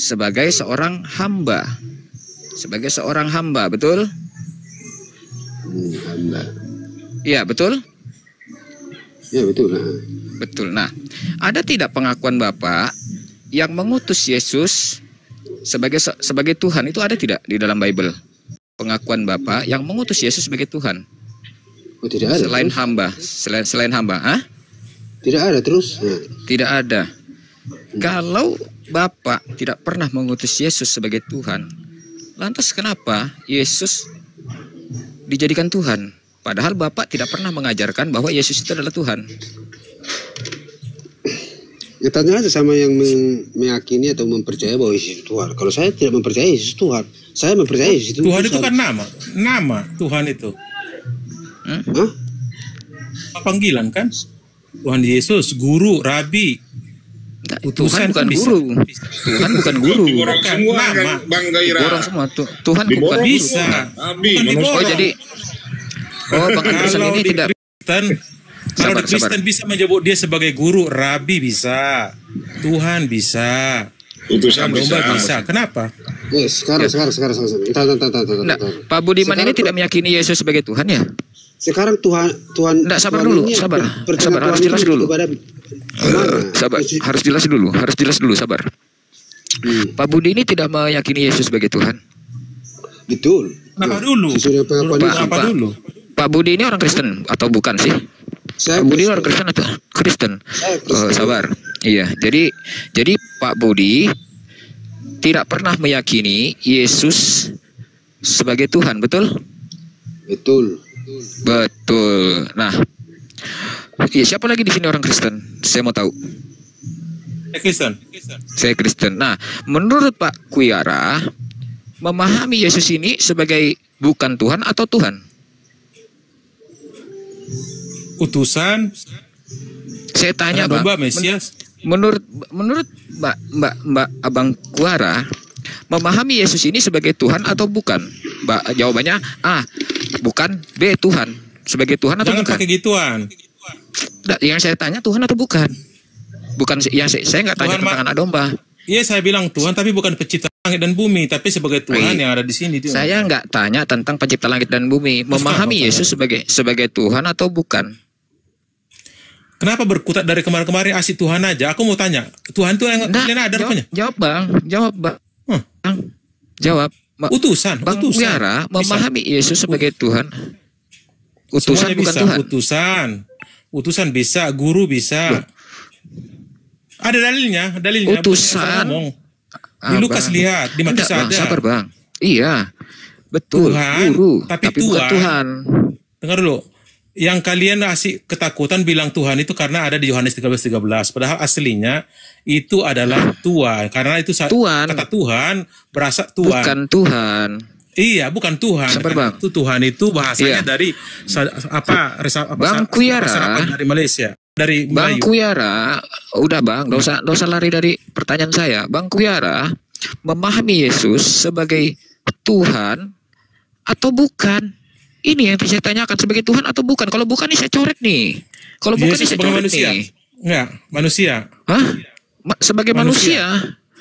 sebagai seorang hamba. Sebagai seorang hamba, betul? Hamba. Iya, betul? Ya, betul. Betul. Nah, ada tidak pengakuan Bapak yang mengutus Yesus sebagai Tuhan? Itu ada tidak di dalam Bible? Pengakuan Bapak yang mengutus Yesus sebagai Tuhan? Oh, tidak ada. Selain hamba, selain hamba, ah? Tidak ada terus. Tidak ada. Kalau Bapak tidak pernah mengutus Yesus sebagai Tuhan, lantas kenapa Yesus dijadikan Tuhan? Padahal Bapak tidak pernah mengajarkan bahwa Yesus itu adalah Tuhan. Ya, tanya aja sama yang meyakini atau mempercayai bahwa Yesus itu Tuhan. Kalau saya tidak mempercayai Yesus Tuhan, saya mempercayai Yesus itu Tuhan itu kan nama Tuhan itu. Hah? Panggilan kan? Tuhan Yesus, guru, rabi. Tuhan bukan guru. Tuhan bukan guru. Diborong semua nama. Bang Gaira. Diborong semua. Tuhan bukan Diborong guru. Bisa. Bukan Oh, diborong. jadi Bang Anderson Kalau ini di tidak Kristen, kalau di Kristen bisa menyebut dia sebagai guru, rabi bisa, Tuhan bisa, Utusan domba bisa. bisa. Kenapa? Sekarang. Enggak, Pak Budiman ini tidak meyakini Yesus sebagai Tuhan ya? Sekarang Tuhan. Enggak, sabar Tuhan dulu, ini sabar, pertanyaan harus Tuhan jelas itu dulu. kepada- Sabar, harus jelas dulu, sabar. Pak Budi ini tidak meyakini Yesus sebagai Tuhan. Betul. Kenapa dulu? Sesuai pengakuan Pak, Yesus. Kenapa dulu? Pak Budi ini orang Kristen atau bukan sih? Saya Pak Budi Kristen. orang Kristen atau Kristen? Saya Kristen. Sabar. Iya, jadi Pak Budi tidak pernah meyakini Yesus sebagai Tuhan, betul? Betul. Betul. Nah, ya, siapa lagi di sini orang Kristen? Saya mau tahu. Kristen. Saya Kristen. Nah, menurut Pak Kuyara, memahami Yesus ini sebagai bukan Tuhan atau Tuhan? Utusan, Saya tanya, domba Bang. Mesias. Menurut Mbak Abang Kuara, memahami Yesus ini sebagai Tuhan atau bukan? Jawabannya A, bukan. B, Tuhan. Sebagai Tuhan atau Jangan bukan? pakai gituan. Nggak, yang saya tanya Tuhan atau bukan? Bukan yang saya nggak tanya Tuhan, tentang anak domba. Iya, saya bilang Tuhan, tapi bukan pencipta langit dan bumi, tapi sebagai Tuhan yang ada di sini. Saya nggak tanya tentang pencipta langit dan bumi. Memahami Yesus sebagai Tuhan atau bukan? Kenapa berkutat dari kemarin-kemarin asik Tuhan aja? Aku mau tanya, Tuhan itu yang kalian ada rupanya? Jawab Bang. Jawab. Utusan, Bang utusan. Kuyara memahami Yesus sebagai Tuhan. Semuanya Bukan bisa. Tuhan. Utusan bisa, guru bisa. Ada dalilnya. Utusan. Di Lukas lihat, di Matius ada. Sabar Bang. Iya. Betul. Tuhan, Guru, tapi bukan Tuhan. Dengar dulu. Yang kalian asik ketakutan bilang Tuhan itu karena ada di Yohanes 13:13. Padahal aslinya itu adalah Tuhan. Karena itu Tuhan. kata Tuhan berasal Tuhan. Bukan Tuhan. Iya, bukan Tuhan. Sabar, Karena Bang. itu Tuhan itu bahasanya Iya. dari Bang Kuyara. dari Malaysia, dari Bang Melayu. Kuyara, udah Bang, nggak usah lari dari pertanyaan saya. Bang Kuyara memahami Yesus sebagai Tuhan atau bukan? Ini yang saya tanyakan, sebagai Tuhan atau bukan? Kalau bukan nih saya coret nih. Kalau bukan nih Yesus saya sebagai coret manusia. nih. Enggak, manusia. Hah? Sebagai manusia?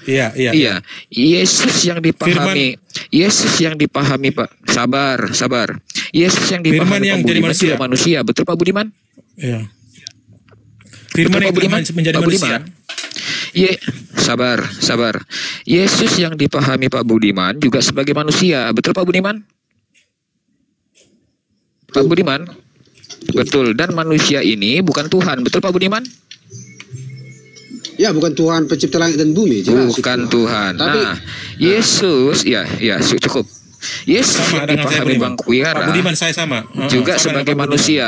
Iya. Yesus yang dipahami. Yesus yang dipahami, Pak. Sabar. Yesus yang dipahami Firman yang Pak jadi Budiman juga manusia. Betul Pak Budiman? Iya. Firman Betul, yang Pak Budiman? menjadi Pak manusia. Budiman? Sabar. Yesus yang dipahami Pak Budiman juga sebagai manusia. Betul Pak Budiman? Pak Budiman? Betul. Dan manusia ini bukan Tuhan. Betul Pak Budiman? Ya, bukan Tuhan pencipta langit dan bumi. Jelas Bukan itu. Tuhan. Tapi Nah, Yesus, ya cukup. Yesus Sama yang dengan saya, dipahami Budiman. Bang Kuyara Pak Budiman saya sama. juga Sama sebagai dengan Pak manusia.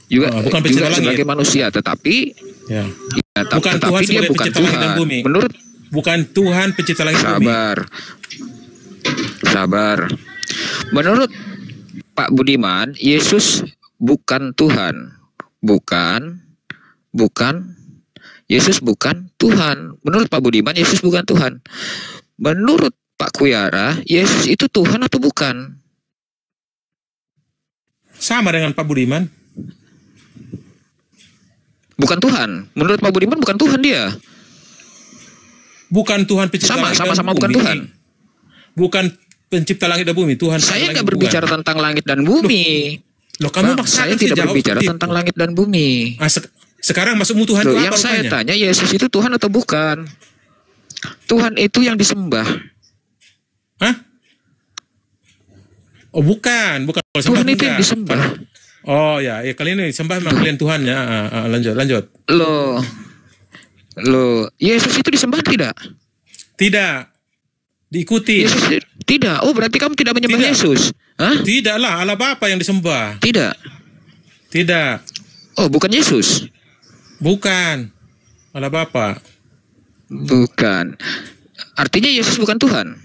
Juga bukan pencipta langit. sebagai manusia, tetapi Budiman. Ya. Bukan tetapi Tuhan dia sebagai bukan pencipta langit dan Tuhan. bumi. Menurut Bukan Tuhan pencipta langit dan bumi. Sabar. Menurut Pak Budiman, Yesus bukan Tuhan. Bukan. Yesus bukan Tuhan. Menurut Pak Budiman, Yesus bukan Tuhan. Menurut Pak Kuyara, Yesus itu Tuhan atau bukan? Sama dengan Pak Budiman. Bukan Tuhan. Menurut Pak Budiman bukan Tuhan dia. Bukan Tuhan pencipta langit dan Sama-sama bumi. bukan Tuhan. Bukan pencipta langit dan bumi. Tuhan Saya langit nggak bukan. berbicara tentang langit dan bumi. Loh, kamu Bang, maksakan saya tidak jawab berbicara seperti tentang itu. langit dan bumi. Sekarang maksudmu Tuhan Loh, itu yang apa saya rupanya? tanya, Yesus itu Tuhan atau bukan? Tuhan itu yang disembah. Hah? Oh bukan. Kalau Tuhan sembah itu yang enggak. disembah. Oh ya, kali ini sembah memang kalian Tuhannya. Lanjut. Loh, Yesus itu disembah tidak? Tidak. Diikuti. Yesus tidak. Oh, berarti kamu tidak menyembah Tidak. Yesus? Hah? Tidaklah, Allah Bapa yang disembah. Tidak. Tidak. Oh, bukan Yesus. Bukan. Allah Bapa. Bukan. Artinya Yesus bukan Tuhan.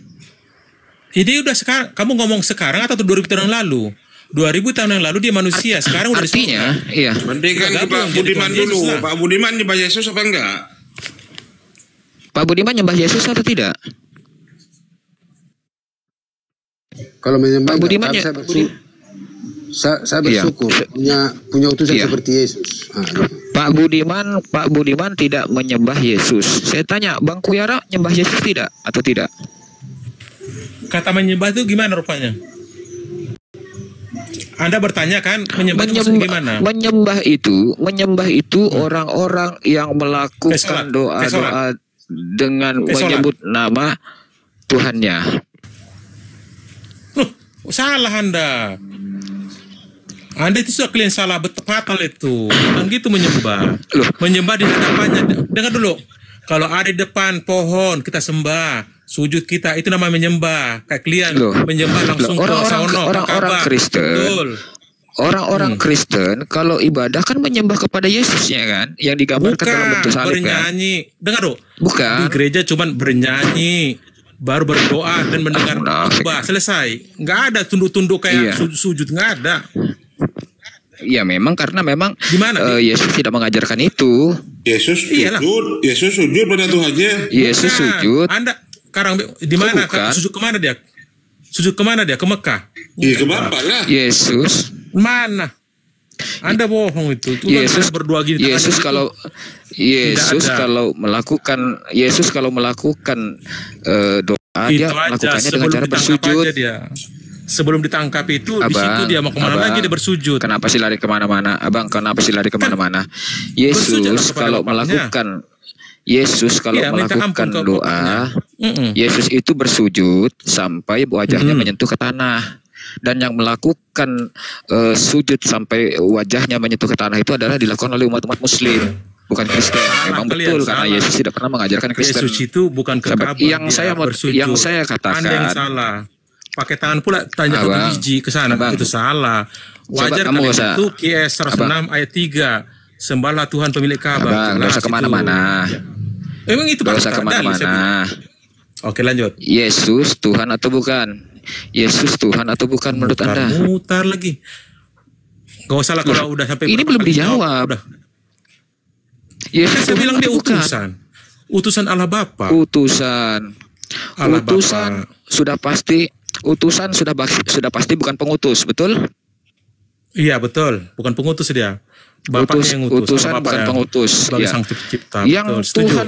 Jadi udah sekarang, kamu ngomong sekarang atau 2000 tahun yang lalu? 2000 tahun yang lalu dia manusia, sekarang udah Artinya, iya. Mendingan Udah ke Pak gabung jadi Budiman Tuhan Yesus dulu. lah. Pak Budiman nyembah Yesus apa enggak? Pak Budiman nyembah Yesus atau tidak? Kalau menyembah Pak Budiman tapi ya- saya Iya. bersyukur punya utusan Iya. seperti Yesus. Gitu. Pak Budiman tidak menyembah Yesus. Saya tanya, Bang Kuyara nyembah Yesus tidak atau tidak? Kata menyembah itu gimana rupanya? Anda bertanya kan, menyembah itu maksudnya gimana? Menyembah itu orang-orang yang melakukan Kayak doa-doa dengan Kayak sholat. menyebut nama Tuhannya. Loh, salah Anda. Anda itu sudah kalian salah, fatal itu. Kan gitu menyembah. Loh. Menyembah di hadapannya. Dengar dulu. Kalau ada di depan pohon, kita sembah. Sujud kita, itu namanya menyembah. Kayak kalian Loh. menyembah langsung Loh, ke sono, ke orang-orang Ka'bah. Kristen. Betul. Orang-orang Kristen kalau ibadah kan menyembah kepada Yesusnya kan, yang digambarkan dalam bentuk Bukan, salib kan. bernyanyi. Dengar dulu. Di Bukan. gereja cuman bernyanyi, baru berdoa dan mendengar munafik. khotbah, selesai. Nggak ada tunduk-tunduk kayak Iya. sujud, nggak ada. Ya memang karena memang Gimana, Yesus tidak mengajarkan itu. Yesus Iyalah. sujud. Yesus sujud pada Tuhannya. Yesus Bukan. sujud. Anda sekarang di mana? bukan? Sujud kemana dia? Sujud kemana dia? Ke Mekah. Iya ke Bapak lah. Yesus Mana? Anda bohong itu. Tuhan Yesus berdua gini. tangannya Yesus gitu. kalau Yesus Tidak ada. kalau melakukan doa itu dia aja melakukannya dengan sebelum cara ditangkap bersujud. aja dia. Sebelum ditangkap itu di situ Abang, dia mau kemana lagi dia bersujud. Kenapa sih lari kemana-mana, Abang? Kenapa sih lari kemana-mana? bersujudlah Yesus kepada kalau Bapaknya. melakukan Yesus kalau Iya, minta melakukan ampun ke doa, Bapaknya. Yesus itu bersujud sampai wajahnya menyentuh ke tanah. Dan yang melakukan sujud sampai wajahnya menyentuh ke tanah itu adalah dilakukan oleh umat-umat Muslim, bukan Kristen. Salah Memang kalian, betul karena salah. Yesus tidak pernah mengajarkan Kristen. Yesus itu bukan ke Sahabat, Ka'bah, yang dia bersujud. saya katakan, Anda yang salah. Pakai tangan pula tanya ke Abang, biji ke sana, Abang. itu salah. Wajar Kamu kalian gak usah- itu QS 106 ayat 3. Sembahlah Tuhan pemilik Ka'bah. Abang, nggak Jelas usah kemana-mana, itu. Emang itu nggak usah fakta, dalil saya bilang. kemana-mana. Oke lanjut. Yesus Tuhan atau bukan? Yesus Tuhan atau bukan menurut Anda? Mutar lagi. Gak usah lah kalau udah sampai Ini berapa belum kali dijawab. Udah. Yesus Kan saya Tuhan bilang atau dia bukan? utusan. Utusan Allah Bapa. Utusan. Allah Utusan Bapa. sudah pasti. Utusan sudah pasti bukan pengutus, betul? Iya betul, bukan pengutus dia. Bapak yang ngutus. Utusan Allah Bapa bukan yang pengutus. sebagai Ya. sang pencipta. Yang Betul, setuju. Tuhan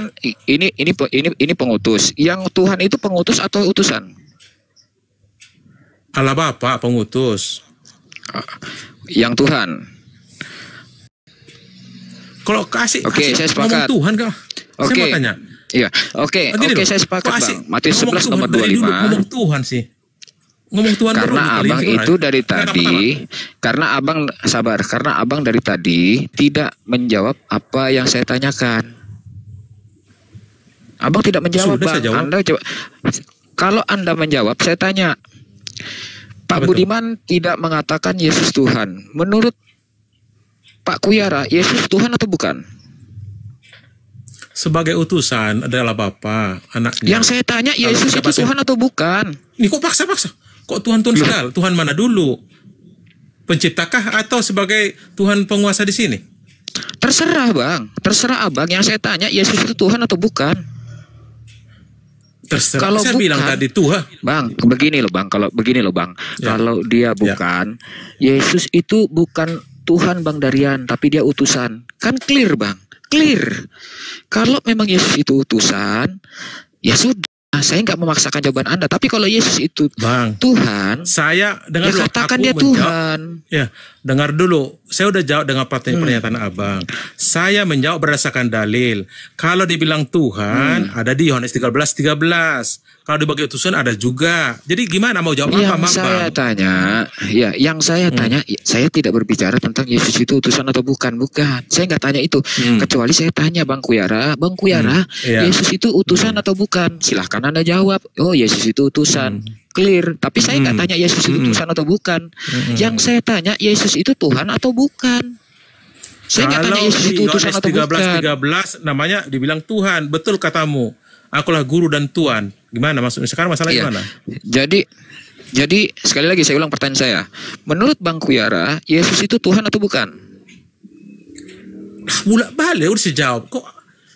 ini pengutus. Yang Tuhan itu pengutus atau utusan? Allah Bapa pengutus. Yang Tuhan. Kalau kasih, Oke, saya sepakat. ngomong Tuhan kah? Saya Oke. mau tanya. Iya, oke, Gini oke loh, saya sepakat kok asik Bang. Matius ngomong 11 Tuhan nomor dari dulu 25. ngomong Tuhan sih. Ngomong Tuhan Karena dulu kali abang ini, itu Tuhan. dari Kenapa, tadi, karena abang sabar, karena abang dari tadi tidak menjawab apa yang saya tanyakan. Abang tidak menjawab, Sudah Bang. saya jawab. Anda coba. Kalau Anda menjawab, saya tanya. Pak Apa Budiman tidak mengatakan Yesus Tuhan. Menurut Pak Kuyara, Yesus Tuhan atau bukan? Sebagai utusan adalah Bapa, anaknya. Yang saya tanya, Yesus siapa itu sih? Tuhan atau bukan? Ini kok paksa-paksa? Kok Tuhan segala? Tuhan mana dulu? Penciptakah atau sebagai Tuhan penguasa di sini? Terserah, Bang. Terserah abang. Yang saya tanya, Yesus itu Tuhan atau bukan? Terserah. Kalau Saya bukan, bilang tadi Tuhan. Bang, begini loh Bang, Ya. kalau dia bukan, Yesus itu bukan Tuhan Bang Darian, tapi dia utusan. Kan clear Bang, clear. Kalau memang Yesus itu utusan, Ya sudah, saya nggak memaksakan jawaban Anda. Tapi kalau Yesus itu Bang, Tuhan, saya dengar ya dulu, katakan aku dia menjawab. Tuhan. Ya, dengar dulu. Saya udah jawab dengan pernyataan Abang. Saya menjawab berdasarkan dalil. Kalau dibilang Tuhan, ada di Yohanes 13:13. Kalau dibagi utusan ada juga. Jadi gimana mau jawab apa, Yang saya Bang? tanya, ya, yang saya tanya, saya tidak berbicara tentang Yesus itu utusan atau bukan. Saya nggak tanya itu. Kecuali saya tanya Bang Kuyara, Iya. Yesus itu utusan atau bukan? Silahkan Anda jawab. Oh, Yesus itu utusan. Clear. Tapi saya nggak tanya Yesus itu utusan atau bukan. Yang saya tanya, Yesus itu Tuhan atau bukan? Saya nggak tanya Kalau Yesus di itu utusan Yohanes atau bukan. 13:13 namanya dibilang Tuhan. Betul katamu. Akulah guru dan Tuan. Gimana maksudnya? Sekarang masalahnya Iya. gimana? Jadi sekali lagi saya ulang pertanyaan saya. Menurut Bang Kuyara, Yesus itu Tuhan atau bukan? Bulak balik udah saya jawab. Kok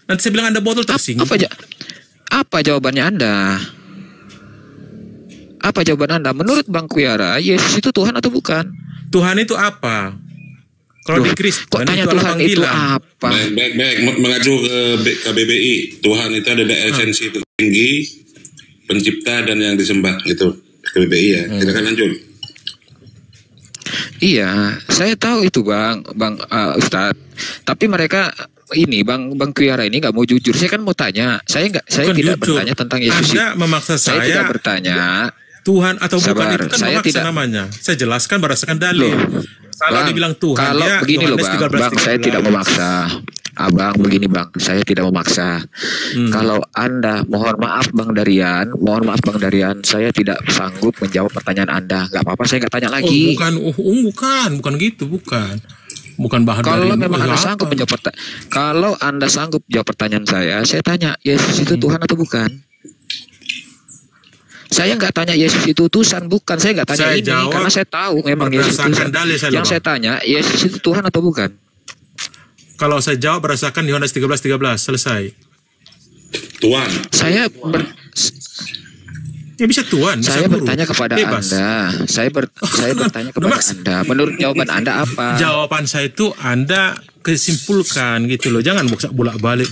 nanti saya bilang Anda botol tersinggung? Apa jawabannya Anda? Apa jawaban Anda? Menurut Bang Kuyara, Yesus itu Tuhan atau bukan? Tuhan itu apa? Kalau Loh, di Kristen kok tanya itu adalah Tuhan itu panggilan. apa? Baik. Mengacu ke KBBI. Tuhan itu ada esensi tertinggi, pencipta dan yang disembah. Itu KBBI ya. Silakan lanjut. Iya, saya tahu itu Bang Ustadz. Tapi mereka ini Bang Kuyara ini nggak mau jujur. Saya kan mau tanya. Saya Bukan tidak jujur. bertanya tentang Yesus. Anda memaksa Saya tidak bertanya. Tuhan atau bukan Sabar, itu kan saya memaksa tidak- namanya. Saya jelaskan berdasarkan dalil. Kalau Bang, dibilang Tuhan, kalau dia begini loh Yohanes Bang, 13:13. saya tidak memaksa. Abang begini Bang, saya tidak memaksa. Kalau Anda, mohon maaf Bang Darian, saya tidak sanggup menjawab pertanyaan Anda. Gak apa-apa, saya nggak tanya lagi. Bukan gitu, bukan. Bukan bahan Kalau dari memang Anda sanggup menjawab kalau Anda sanggup jawab pertanyaan saya tanya, Yesus itu Tuhan atau bukan? Saya nggak tanya Yesus itu utusan, bukan. Saya nggak tanya Saya ini jawab karena saya tahu memang Yesus berdasarkan utusan. dalil saya, Yang Bang. saya tanya, Yesus itu Tuhan atau bukan? Kalau saya jawab berdasarkan Yohanes 13:13, selesai. Tuhan. Saya Ya bisa Tuhan, bisa saya guru. bertanya kepada Bebas. Anda. Saya bertanya kepada Anda. Menurut jawaban Anda apa? Jawaban saya itu Anda kesimpulkan gitu loh. Jangan bolak-balik.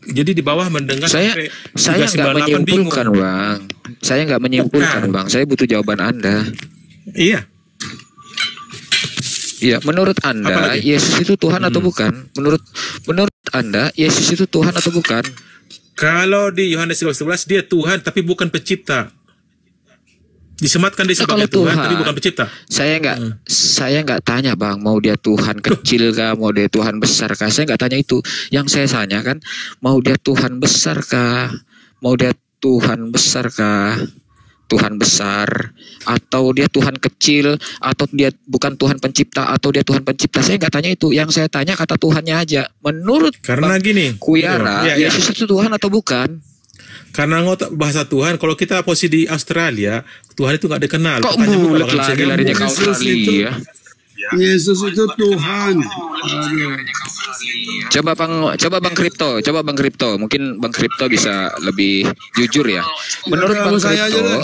Jadi di bawah mendengar Saya sampai nggak 398 menyimpulkan, bingung. Bang. Saya nggak menyimpulkan, Bukan. Bang. Saya butuh jawaban Anda. Iya. Iya, menurut Apa Anda lagi? Yesus itu Tuhan atau bukan? Menurut Anda Yesus itu Tuhan atau bukan? Kalau di Yohanes 13:11 dia Tuhan tapi bukan pencipta. Disematkan dia Nah, sebagai kalau Tuhan Tuhan, tapi bukan pencipta. Saya nggak tanya Bang, mau dia Tuhan kecil kah, mau dia Tuhan besar kah? Saya nggak tanya itu. Yang saya tanya kan, mau dia Tuhan besar kah? Mau dia Tuhan besar kah? Tuhan besar, atau dia Tuhan kecil, atau dia bukan Tuhan pencipta, atau dia Tuhan pencipta. Saya nggak tanya itu. Yang saya tanya kata Tuhannya aja. Menurut Karena Bang gini, Kuyara, gitu. Ya. Yesus itu Tuhan atau bukan? Karena ngotak bahasa Tuhan, kalau kita posisi di Australia, Tuhan itu nggak dikenal. Kok Pertanyaan itu bulat bakal bisa lagi larinya ke Yesus Australia? Yesus itu Tuhan. Coba Bang Kripto, mungkin Bang Kripto bisa lebih jujur ya. Menurut Bang Kamu saya aja Kripto, deh.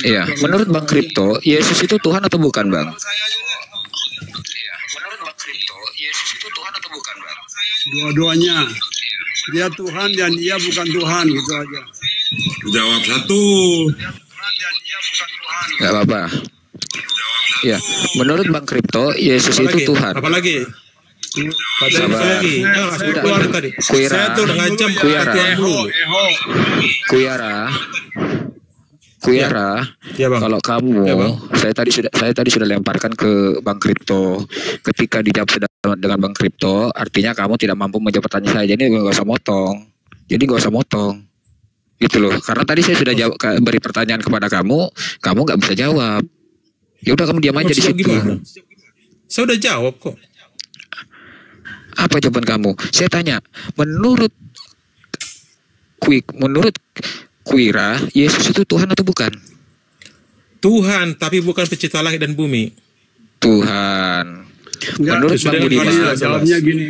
iya, menurut Bang Kripto, Yesus itu Tuhan atau bukan, Bang? Dua-duanya. Dia Tuhan dan dia bukan Tuhan, gitu aja. Jawab satu. Nggak apa-apa. Ya, menurut Bang Kripto, Yesus itu Tuhan. Apalagi? Sabar. Lagi. Nah, saya keluar tadi. Kuyara. Saya tuh udah ngajam Kuyara. Tuhan dulu. Kuyara, Ya, Bang. kalau kamu, Ya, Bang. saya tadi sudah lemparkan ke Bang Kripto. Ketika dijawab dengan Bang Kripto, artinya kamu tidak mampu menjawab pertanyaan saya. Jadi nggak usah motong. Gitu loh. Karena tadi saya sudah beri pertanyaan kepada kamu nggak bisa jawab. Ya udah kamu diam aja di Maksudnya situ. gimana? Saya udah jawab kok. Apa jawaban kamu? Saya tanya, menurut Kuyara, Yesus itu Tuhan atau bukan? Tuhan, tapi bukan pencipta langit dan bumi. Tuhan. Enggak, Menurut sudah Bang Budiman, jelas. jawabnya gini.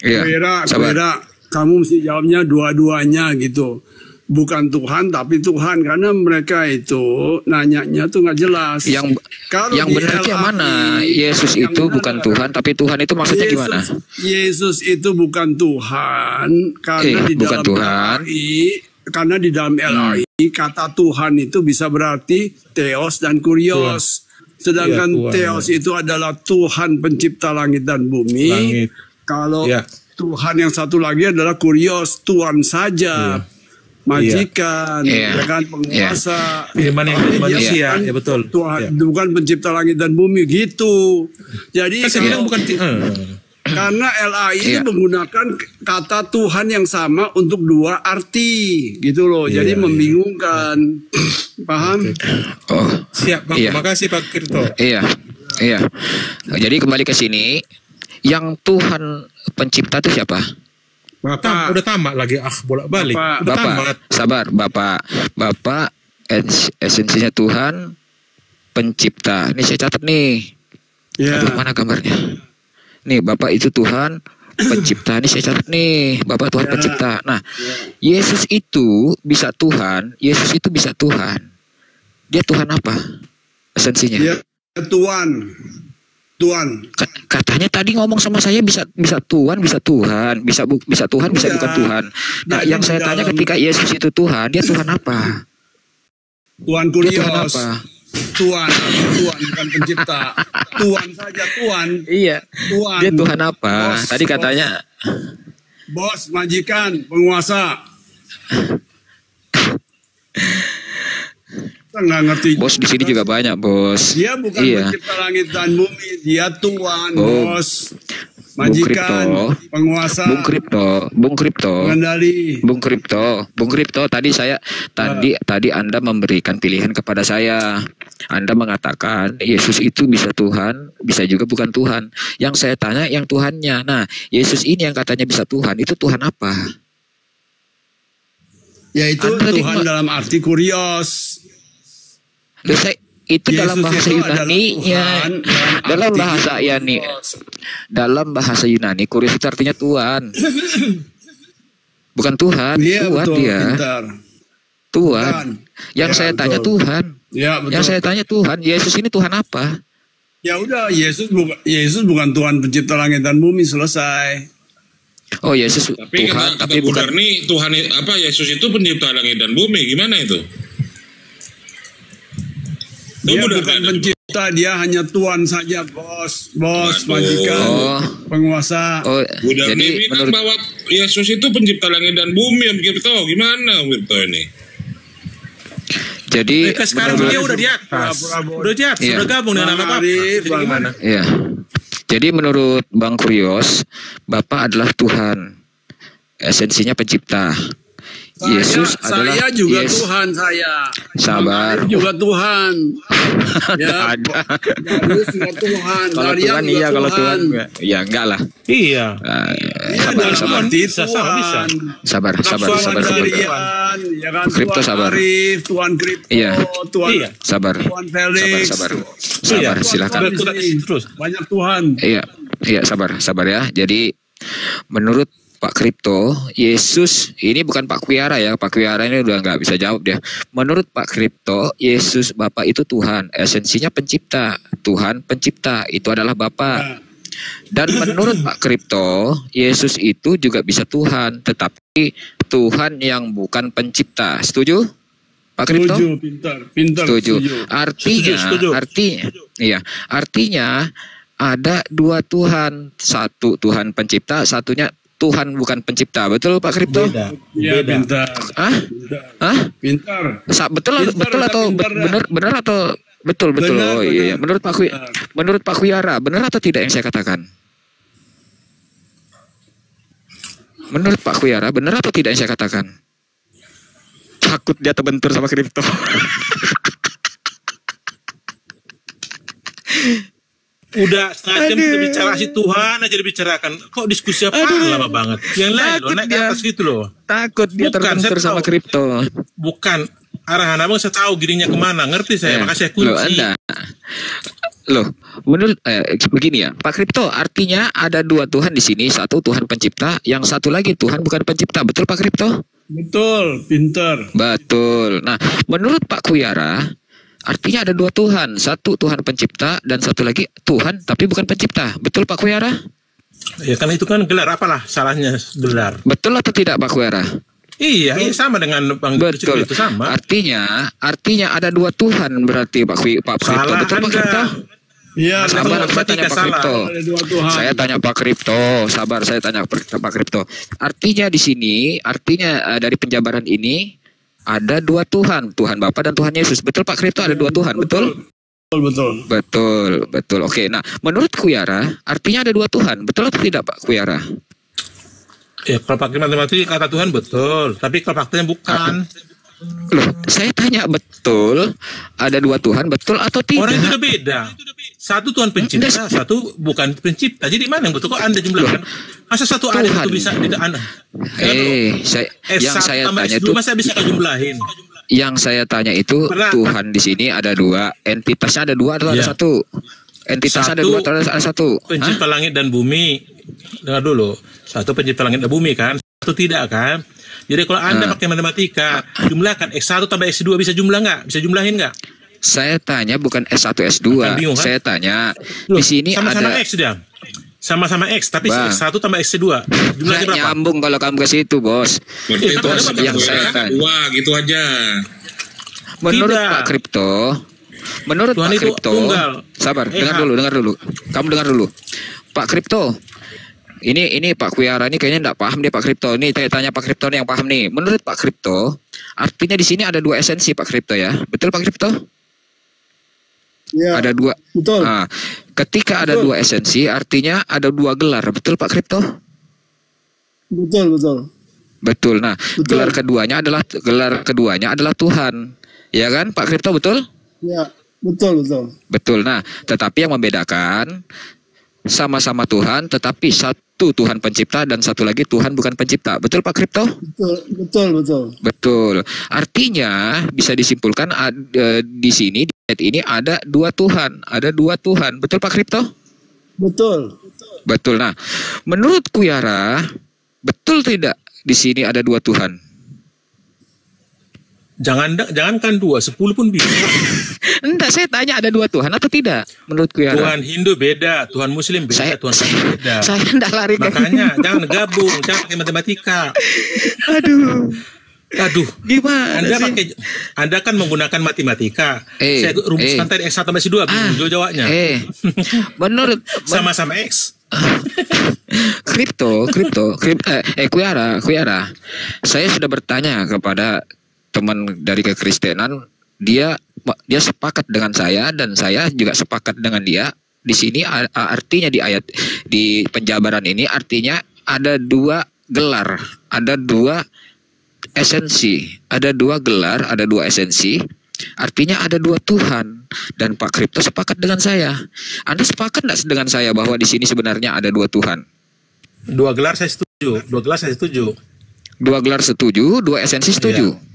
iya, sabar. Kira kamu mesti jawabnya dua-duanya gitu. Bukan Tuhan tapi Tuhan, karena mereka itu nanyanya tuh nggak jelas. Yang Kalau yang di benar itu yang LAI, mana? Yesus yang itu benar bukan adalah Tuhan, tapi Tuhan itu maksudnya gimana? Yesus itu bukan Tuhan karena di bukan dalam Tuhan. LAI karena di dalam LAI kata Tuhan itu bisa berarti theos dan kurios. Sedangkan Tuhan, theos itu adalah Tuhan pencipta langit dan bumi. Langit. Kalau Ya. Tuhan yang satu lagi adalah kurios, Tuhan saja. Majikan, Iya. ya kan, penguasa. Firman yang Tapi dia manusia, kan ya betul. Tuhan, Ya. bukan pencipta langit dan bumi gitu. Jadi Kan saya bilang bukan karena LAI Iya. itu menggunakan kata Tuhan yang sama untuk dua arti gitu loh. Jadi Iya, membingungkan. Paham? Oh, siap, Bang. Iya. Makasih Pak Kirto. iya. Iya. Jadi kembali ke sini, yang Tuhan pencipta itu siapa? Bapak. Udah tamat lagi bolak-balik. Bapak. Udah tamat. Bapak, sabar, Bapak esensinya Tuhan pencipta. Ini saya catat nih. Ya. Aduh, mana gambarnya? Nih, Bapak itu Tuhan pencipta. Ini saya catat nih, Bapak Tuhan pencipta. Nah, Yesus itu bisa Tuhan. Yesus itu bisa Tuhan. Dia Tuhan apa? Esensinya. Ya, Tuhan. Tuhan. Katanya tadi ngomong sama saya bisa Tuhan, bisa Tuhan, bisa Tuhan, bisa Udah. bukan Tuhan. Nah, Jadi yang saya di tanya dalam- ketika Yesus itu Tuhan, dia Tuhan apa? Tuhan Dia kurios. Tuhan apa? Tuhan bukan pencipta. Tuhan saja Tuhan. Iya. Tuhan. Dia Tuhan apa? Bos, Tadi bos. katanya Bos, majikan, penguasa. Kita nggak ngerti. bos di sini juga banyak, bos. Dia bukan Iya. pencipta langit dan bumi. Dia Tuhan, Oh. bos. Majikan, Kripto. penguasa, Bung Kripto. pengendali. Bung Kripto, tadi Anda memberikan pilihan kepada saya. Anda mengatakan Yesus itu bisa Tuhan, bisa juga bukan Tuhan. Yang saya tanya yang Tuhannya. Nah, Yesus ini yang katanya bisa Tuhan, itu Tuhan apa? Yaitu Anda tadi Tuhan dalam arti kurios. Loh, itu Yesus dalam bahasa itu adalah Yunani-nya. Tuhan Dalam arti bahasa Yunani, kurios. dalam bahasa Yunani, kurios itu artinya Tuhan. Bukan Tuhan, Dia Tuhan betul, dia. pintar. Tuhan. Tuhan. Yang Ya, saya tanya betul. Tuhan. Ya, betul. Yang saya tanya Tuhan, Yesus ini Tuhan apa? Ya udah, Yesus bukan Tuhan pencipta langit dan bumi, selesai. Oh, Yesus Tapi Tuhan, kata tapi bukan. Budarni Tuhan apa Yesus itu pencipta langit dan bumi, gimana itu? Dia Budarni bukan ada- pencipta, dia hanya Tuhan saja, bos, Waduh. majikan, Oh. penguasa. Oh, Budarni jadi bilang menurut bahwa Yesus itu pencipta langit dan bumi, Om Kirto. Gimana Om Kirto ini? jadi Mereka sekarang menurut- dia udah di atas. Pura-pura. Udah di atas, Iya. udah gabung dengan Bang anak Bapak. Arif, Jadi Bang gimana? ya. Jadi menurut Bang Kurios, Bapak adalah Tuhan. Esensinya pencipta. Yesus adalah Saya juga Yes. Tuhan saya. Sabar. Bang Arif juga Tuhan. Nggak ada. Darius juga Tuhan. Kalau Darian Tuhan juga iya, kalau Tuhan Tuhan. enggak. Ya enggak lah. Iya. Nah, Iya, sabar, dalam sabar. arti Bisa, sama, bisa. Tuhan. Sabar. Tuhan Sabar. Darian, ya kan, Kripto, Tuhan sabar. Arif, Tuhan Kripto, Iya. Tuhan Iya. Sabar. Tuhan Felix. Sabar. Iya. Silakan. Tuhan di Tuhan, sini. terus. Banyak Tuhan. Iya, sabar ya. Jadi menurut Pak Kripto, Yesus ini bukan Pak Kuyara ya. Pak Kuyara ini udah nggak bisa jawab dia. Menurut Pak Kripto, Yesus Bapak itu Tuhan, esensinya pencipta. Tuhan pencipta itu adalah Bapak. Nah, Dan menurut Pak Kripto, Yesus itu juga bisa Tuhan, tetapi Tuhan yang bukan pencipta. Setuju? Pak Kripto? setuju, pintar, Setuju. Setuju. Artinya ada dua Tuhan, satu Tuhan pencipta, satunya Tuhan bukan pencipta. Betul Pak Kripto? Beda. Iya, Beda. pintar. Hah? Pintar. Hah? Pintar. Betul Pintar, atau pintar, benar atau betul? Benar, Oh iya, iya. benar. Menurut Pak Kuyara, benar atau tidak yang saya katakan? Menurut Pak Kuyara, benar atau tidak yang saya katakan? Takut dia terbentur sama Kripto. Udah setengah jam kita bicara si Tuhan aja dibicarakan. Kok diskusi apa lama banget? Yang lain loh, Takut naik ke dia. atas gitu loh. Takut dia Bukan, terbentur saya sama tahu. Kripto. Bukan arahan abang, saya tahu giringnya kemana. Ngerti saya, makanya saya kunci. Loh, Anda. Loh, menurut begini ya, Pak Kripto, artinya ada dua Tuhan di sini, satu Tuhan pencipta, yang satu lagi Tuhan bukan pencipta, betul Pak Kripto? Betul, pintar. Betul. Nah, menurut Pak Kuyara, artinya ada dua Tuhan, satu Tuhan pencipta dan satu lagi Tuhan tapi bukan pencipta, betul Pak Kuyara? Ya kan itu kan gelar, apalah salahnya gelar. Betul atau tidak Pak Kuyara? Iya, ini sama dengan Bang Betul. itu sama. Artinya ada dua Tuhan berarti Pak Kripto. Salah Betul Pak Anda. Kripto? Iya, Sabar, betul. saya tanya Pak salah. Kripto. Ada dua Tuhan. Saya tanya Pak Kripto. Sabar, saya tanya Pak Kripto. Artinya di sini, dari penjabaran ini ada dua Tuhan, Tuhan Bapa dan Tuhan Yesus. Betul Pak Kripto, ada dua Tuhan, betul? Betul. Oke, nah menurut Kuyara artinya ada dua Tuhan, betul atau tidak Pak Kuyara? Ya, kalau pakai matematik kata Tuhan betul, tapi kalau faktanya bukan. Loh, saya tanya betul ada dua Tuhan, betul atau tidak? Orang itu udah beda. Satu Tuhan pencipta, satu bukan pencipta. Jadi mana yang betul? Kok Anda jumlahkan? Masa satu ada Tuhan. itu bisa tidak Anda? Yang saya tanya itu, masa bisa kau jumlahin? yang saya tanya itu Tuhan di sini ada dua, entitasnya ada dua atau ada satu? Entitasnya ada dua atau ada satu? Pencipta langit dan bumi. Dengar dulu. Satu pencipta langit dan bumi kan? Satu tidak kan? Jadi kalau Anda pakai matematika, jumlahkan X1 tambah X2 bisa jumlah nggak? Bisa jumlahin nggak? Saya tanya bukan S1 S2. Bingung, kan? Saya tanya Loh, di sini sama-sama ada X dia. Sama-sama X tapi X1 tambah X2. Jumlahnya berapa? Nyambung kalau kamu ke situ, Bos. Berarti itu Bos, yang saya tanya. dua gitu aja. Menurut Tidak. Pak Kripto, menurut Tuhan Pak itu Kripto, tunggal. sabar, dengar dulu. Kamu dengar dulu. Pak Kripto, ini Pak Kuyara ini kayaknya enggak paham deh Pak Kripto. Ini tanya Pak Kripto nih yang paham nih. Menurut Pak Kripto, artinya di sini ada dua esensi Pak Kripto ya. Betul Pak Kripto? Ya, Ada dua. betul. Nah, ketika ada dua esensi, artinya ada dua gelar. Betul Pak Kripto? Betul. Betul. Nah, Betul. gelar keduanya adalah Tuhan. Ya kan Pak Kripto, betul? Ya, betul. Betul. Nah, tetapi yang membedakan sama-sama Tuhan, tetapi satu Tuhan pencipta dan satu lagi Tuhan bukan pencipta. Betul Pak Kripto? Betul. Betul. Artinya bisa disimpulkan di sini di ayat ini ada dua Tuhan, Betul Pak Kripto? Betul. Nah, menurut Kuyara, betul tidak di sini ada dua Tuhan? Jangankan 2, 10 pun bisa. Enggak, saya tanya ada dua Tuhan atau tidak? Menurut Kuyara. Tuhan Hindu beda, Tuhan Muslim beda, Tuhan beda. Saya enggak lari ke Makanya jangan gabung, jangan pakai matematika. Aduh, gimana Anda kan menggunakan matematika. Saya rumuskan tadi X1 tambah X2, bingung jawabnya. Menurut Sama-sama X. Kuyara. Saya sudah bertanya kepada teman dari kekristenan, dia sepakat dengan saya dan saya juga sepakat dengan dia. Di sini artinya di penjabaran ini artinya ada dua gelar, ada dua esensi, artinya ada dua Tuhan. Dan Pak Kripto sepakat dengan saya. Anda sepakat nggak dengan saya bahwa di sini sebenarnya ada dua Tuhan? Dua gelar saya setuju. Dua gelar setuju, dua esensi setuju. Iya.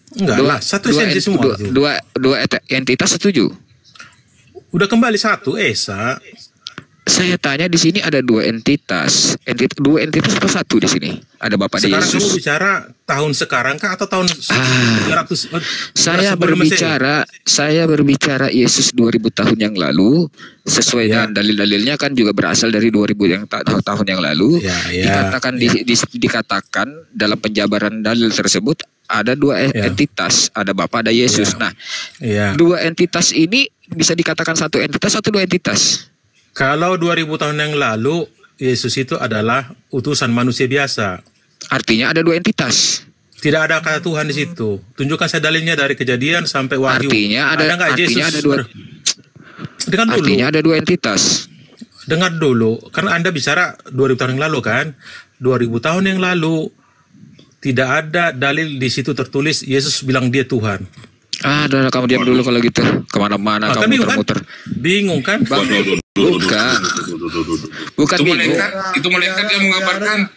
Enggak lah, satu esensi semua. Dua entitas setuju. Udah kembali satu, Esa. Saya tanya di sini ada dua entitas. Dua entitas apa satu di sini? Ada Bapa dan Sekarang Yesus. kamu bicara tahun sekarang kah atau tahun 300? Saya berbicara Yesus 2000 tahun yang lalu, sesuai dengan dalil-dalilnya kan juga berasal dari 2000 tahun yang lalu. Dikatakan dalam penjabaran dalil tersebut ada dua entitas, ada Bapa ada Yesus. Nah, dua entitas ini bisa dikatakan satu entitas atau dua entitas? Kalau 2000 tahun yang lalu Yesus itu adalah utusan manusia biasa. Artinya ada dua entitas. Tidak ada kata Tuhan di situ. Tunjukkan saya dalilnya dari Kejadian sampai Wahyu. Artinya ada dua. Dengar dulu. Artinya ada dua entitas. Dengar dulu, karena Anda bicara 2000 tahun yang lalu kan? 2000 tahun yang lalu tidak ada dalil di situ tertulis Yesus bilang dia Tuhan. Udah kamu diam dulu kalau gitu. Kemana-mana kamu muter-muter. Bingung kan? Bukan bingung. Itu malaikat yang mengabarkan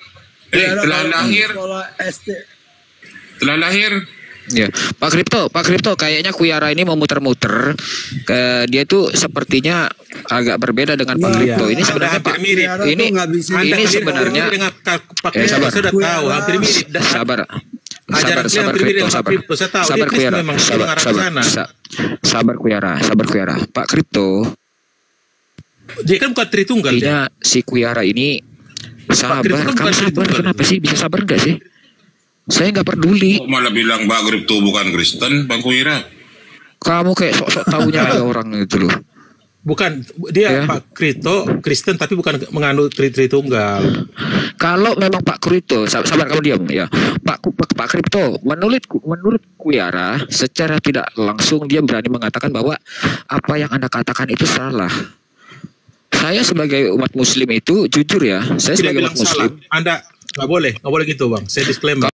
telah lahir. Ya, Pak Kripto, kayaknya Kuyara ini mau muter-muter. Dia tuh sepertinya agak berbeda dengan Pak Kripto. Ini sebenarnya Pak ini sebenarnya sudah tahu hampir mirip. Sabar Kuyara. Pak Kripto, dia kan bukan Tritunggal. Si Kuyara ini sabar. Kamu sabar, kenapa sih? Bisa sabar enggak sih? Saya nggak peduli. Kok malah bilang Mbak Kripto bukan Kristen, Bang Kuira? Kamu kayak sok-sok taunya aja orang itu loh. Bukan, dia Ya. Pak Krito Kristen tapi bukan menganut Tritunggal. Kalau memang Pak Kripto, sabar kamu diam ya. Pak Kripto, menurut Kuyara, secara tidak langsung dia berani mengatakan bahwa apa yang Anda katakan itu salah. Saya sebagai umat Muslim itu jujur ya, saya Tidak sebagai bilang umat Muslim. salah. Anda nggak boleh gitu Bang. Saya disclaimer.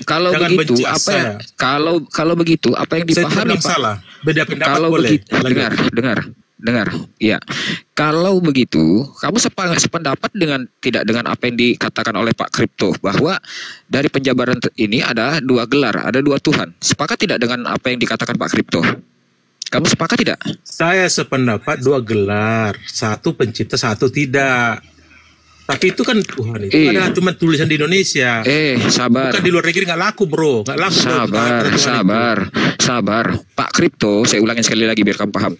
Kalau Jangan begitu benci apa saya. yang kalau begitu apa yang Saya tidak dipahami bilang Pak? salah. Beda pendapat Kalau boleh. begitu, Lanjut. dengar, ya. Kalau begitu, kamu sependapat tidak dengan apa yang dikatakan oleh Pak Kripto bahwa dari penjabaran ini ada dua gelar, ada dua Tuhan. Sepakat tidak dengan apa yang dikatakan Pak Kripto? Kamu sepakat tidak? Saya sependapat dua gelar, satu pencipta, satu tidak. Tapi itu kan Tuhan itu adalah cuma tulisan di Indonesia. Sabar. Bukan di luar negeri nggak laku bro, nggak laku. Sabar. Pak Kripto, saya ulangin sekali lagi biar kamu paham.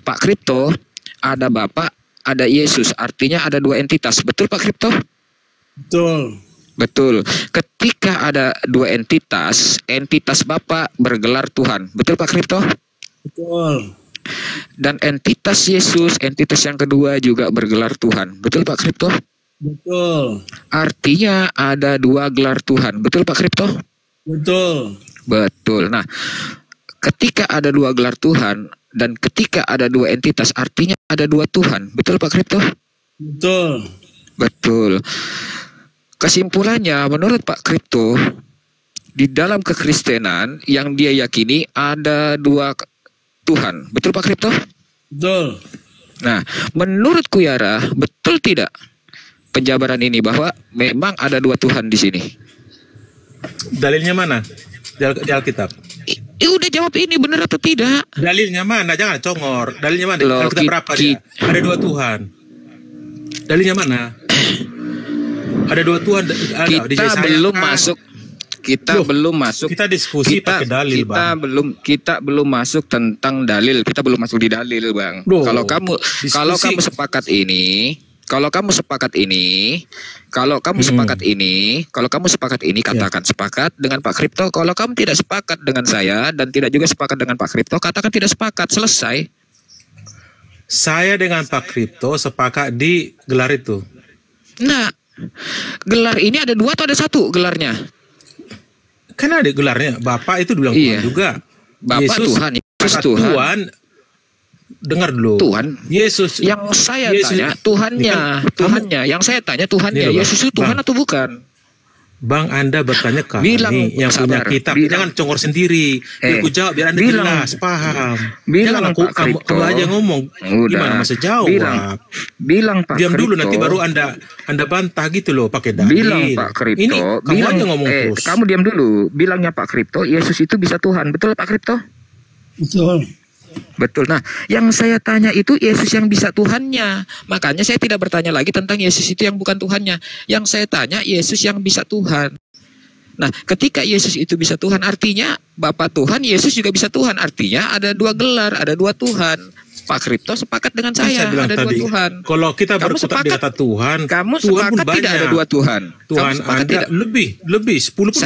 Pak Kripto, ada Bapak, ada Yesus, artinya ada dua entitas. Betul Pak Kripto? Betul. Ketika ada dua entitas Bapak bergelar Tuhan. Betul Pak Kripto? Betul. Dan entitas Yesus, entitas yang kedua juga bergelar Tuhan. Betul Pak Kripto? Betul. Artinya ada dua gelar Tuhan. Betul Pak Kripto? Betul. Betul. Nah, ketika ada dua gelar Tuhan dan ketika ada dua entitas, artinya ada dua Tuhan. Betul Pak Kripto? Betul. Betul. Kesimpulannya, menurut Pak Kripto, di dalam kekristenan yang dia yakini ada dua Tuhan. Betul Pak Kripto? Betul. Nah, menurut Kuyara, betul tidak penjabaran ini bahwa memang ada dua Tuhan di sini? Dalilnya mana? Di Alkitab. Udah jawab ini benar atau tidak? Dalilnya mana? Jangan congor. Dalilnya mana? Loh, Alkitab berapa dia? Ada dua Tuhan. Dalilnya mana? Ada dua Tuhan. Kita belum masuk. Kita diskusi pakai dalil, Bang. Kita belum masuk tentang dalil. Kita belum masuk di dalil, Bang. Loh, Kalau kamu sepakat ini, katakan sepakat dengan Pak Kripto. Kalau kamu tidak sepakat dengan saya dan tidak juga sepakat dengan Pak Kripto, katakan tidak sepakat. Selesai. Saya dengan Pak Kripto sepakat di gelar itu. Nah, gelar ini ada dua atau ada satu gelarnya? Kan ada gelarnya. Bapak itu bilang Iya. Tuhan juga. Bapak Tuhan, Yesus kata Tuhan. Dengar dulu. Tuhan. Yesus. Yang saya Yesus. tanya Tuhannya, Tuhannya. Yang saya tanya Tuhannya. Nih, Yesus itu Tuhan Bang. atau bukan? Bang, Anda bertanya ke Bilang, kami yang punya sabar. kitab. Bilang. Jangan congor sendiri. Biar aku jawab biar Anda Bilang. jelas, paham. Bilang, Jangan Pak kamu Kripto. aja ngomong. Udah. Gimana masa jawab? Bilang Pak Diam dulu Kripto. nanti baru Anda bantah gitu loh pakai dalil. Bilang Pak Kripto. Ini kamu aja ngomong terus. Kamu diam dulu. Bilangnya Pak Kripto, Yesus itu bisa Tuhan. Betul Pak Kripto? Betul. Betul. Nah, yang saya tanya itu Yesus yang bisa Tuhannya. Makanya saya tidak bertanya lagi tentang Yesus itu yang bukan Tuhannya. Yang saya tanya Yesus yang bisa Tuhan. Nah, ketika Yesus itu bisa Tuhan, artinya Bapa Tuhan, Yesus juga bisa Tuhan. Artinya ada dua gelar, ada dua Tuhan. Pak Kripto sepakat dengan saya, bilang ada tadi, dua Tuhan. kalau kita Kamu berkutat di kata Tuhan, Kamu Tuhan pun sepakat tidak banyak. ada dua Tuhan. Tuhan Kamu sepakat Anda tidak? lebih 10 pun bisa.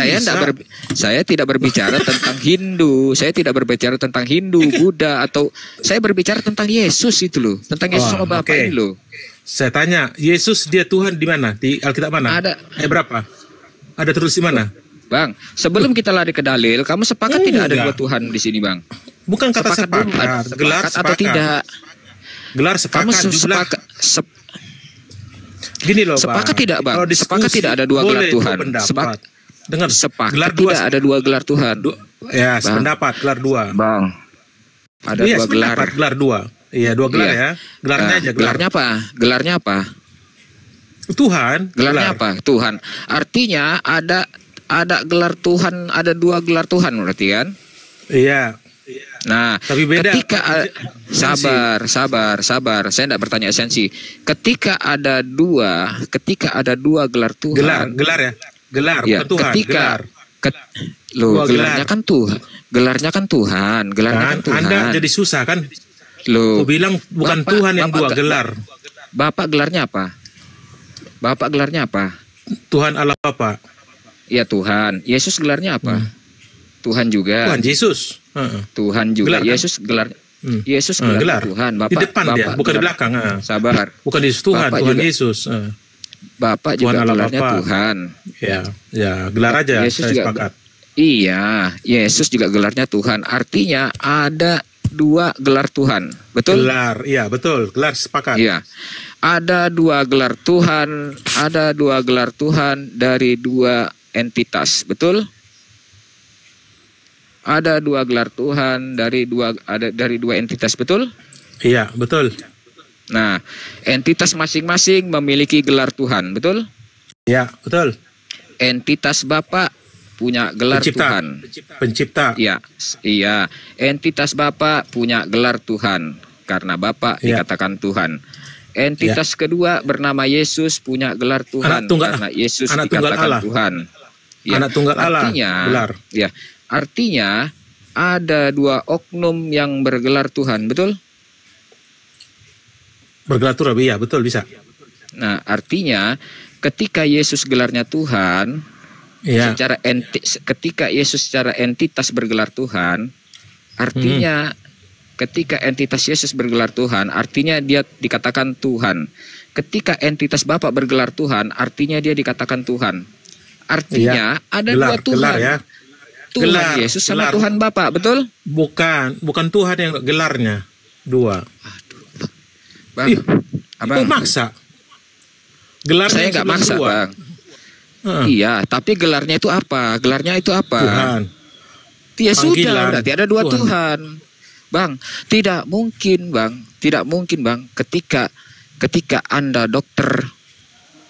Saya tidak berbicara tentang Hindu. Saya tidak berbicara tentang Hindu, Buddha, atau saya berbicara tentang Yesus itu loh, tentang Yesus sama Bapa oke. ini loh. Saya tanya, Yesus dia Tuhan di mana? Di Alkitab mana? Ada. Berapa? Ada terus di mana? Bang, sebelum kita lari ke dalil, kamu sepakat tidak ada Enggak. dua Tuhan di sini, Bang? Bukan kata sepakat, gelar sepakat atau sepakat. tidak? Gelar Kamu sepakat jumlah. Gini loh, sepakat Bang. tidak, Bang? Kalau diskusi, Sepakat tidak ada dua gelar boleh Tuhan? berpendapat. Dengar, Sepakat gelar dua tidak ada dua gelar Tuhan? Ya, sependapat, gelar dua. Bang, ada Iya, dua gelar. sependapat, gelar dua. Iya, dua gelar Iya. ya. Gelarnya Nah, aja, gelar. gelarnya apa? Gelarnya apa? Tuhan. Gelarnya gelar. apa? Tuhan. Artinya ada gelar Tuhan, ada dua gelar Tuhan berarti kan? Iya. Nah, Tapi beda. ketika sabar. Saya tidak bertanya esensi. Ketika ada dua gelar Tuhan. Gelar ya. Gelar, Ya, bukan Tuhan. Gelar. Loh, Dua gelarnya gelar. kan Tuhan. Gelarnya kan Tuhan. Gelarnya kan Tuhan. Anda jadi susah kan? Loh, Aku bilang bukan Bapak- Tuhan yang Bapak dua ge- gelar. Bapak gelarnya apa? Bapak gelarnya apa? Tuhan Allah Bapa. Ya Tuhan. Yesus gelarnya apa? Tuhan juga. Tuhan Yesus. Tuhan juga. Gelar, kan? Yesus gelar. Yesus gelar Tuhan. Bapak, di depan Bapak dia, bukan di gelar- belakang. Sabar. Bukan Yesus Tuhan, Bapak Tuhan juga. Yesus. Bapak Tuhan juga Allah gelarnya Bapa. Tuhan. Ya, gelar aja. Yesus Saya juga- sepakat. Iya, Yesus juga gelarnya Tuhan. Artinya ada dua gelar Tuhan. Betul? Gelar, iya betul. Gelar sepakat. Iya. Ada dua gelar Tuhan, ada dua gelar Tuhan dari dua entitas. Betul? Ada dua gelar Tuhan dari dua entitas, betul? Iya, betul. Nah, entitas masing-masing memiliki gelar Tuhan, betul? Iya, betul. Entitas Bapa punya gelar Pencipta. Tuhan. Pencipta. Iya, iya. Entitas Bapa punya gelar Tuhan karena Bapa Iya. dikatakan Tuhan. Entitas kedua bernama Yesus punya gelar Tuhan Anak tunggal- karena Yesus anak tunggal dikatakan Allah. Tuhan. Ya, Anak tunggal Allah, artinya, gelar. Ya, artinya ada dua oknum yang bergelar Tuhan, betul? Bergelar Tuhan, iya betul bisa. Nah, artinya ketika Yesus gelarnya Tuhan, Iya. ketika Yesus secara entitas bergelar Tuhan, artinya ketika entitas Yesus bergelar Tuhan, artinya dia dikatakan Tuhan. Ketika entitas Bapa bergelar Tuhan, artinya dia dikatakan Tuhan. Artinya ada Gelar, dua Tuhan. gelar ya. Tuhan Gelar, Yesus sama gelar. Tuhan Bapa, betul? Bukan Tuhan yang gelarnya. Dua. Bang, Ih, Abang, Itu maksa. Gelarnya saya yang nggak sebelum maksa, dua. Bang. Heeh. Iya, tapi gelarnya itu apa? Gelarnya itu apa? Tuhan. Ya sudah, Panggilan berarti ada dua Tuhan. Tuhan. Bang, tidak mungkin Bang, ketika Anda dokter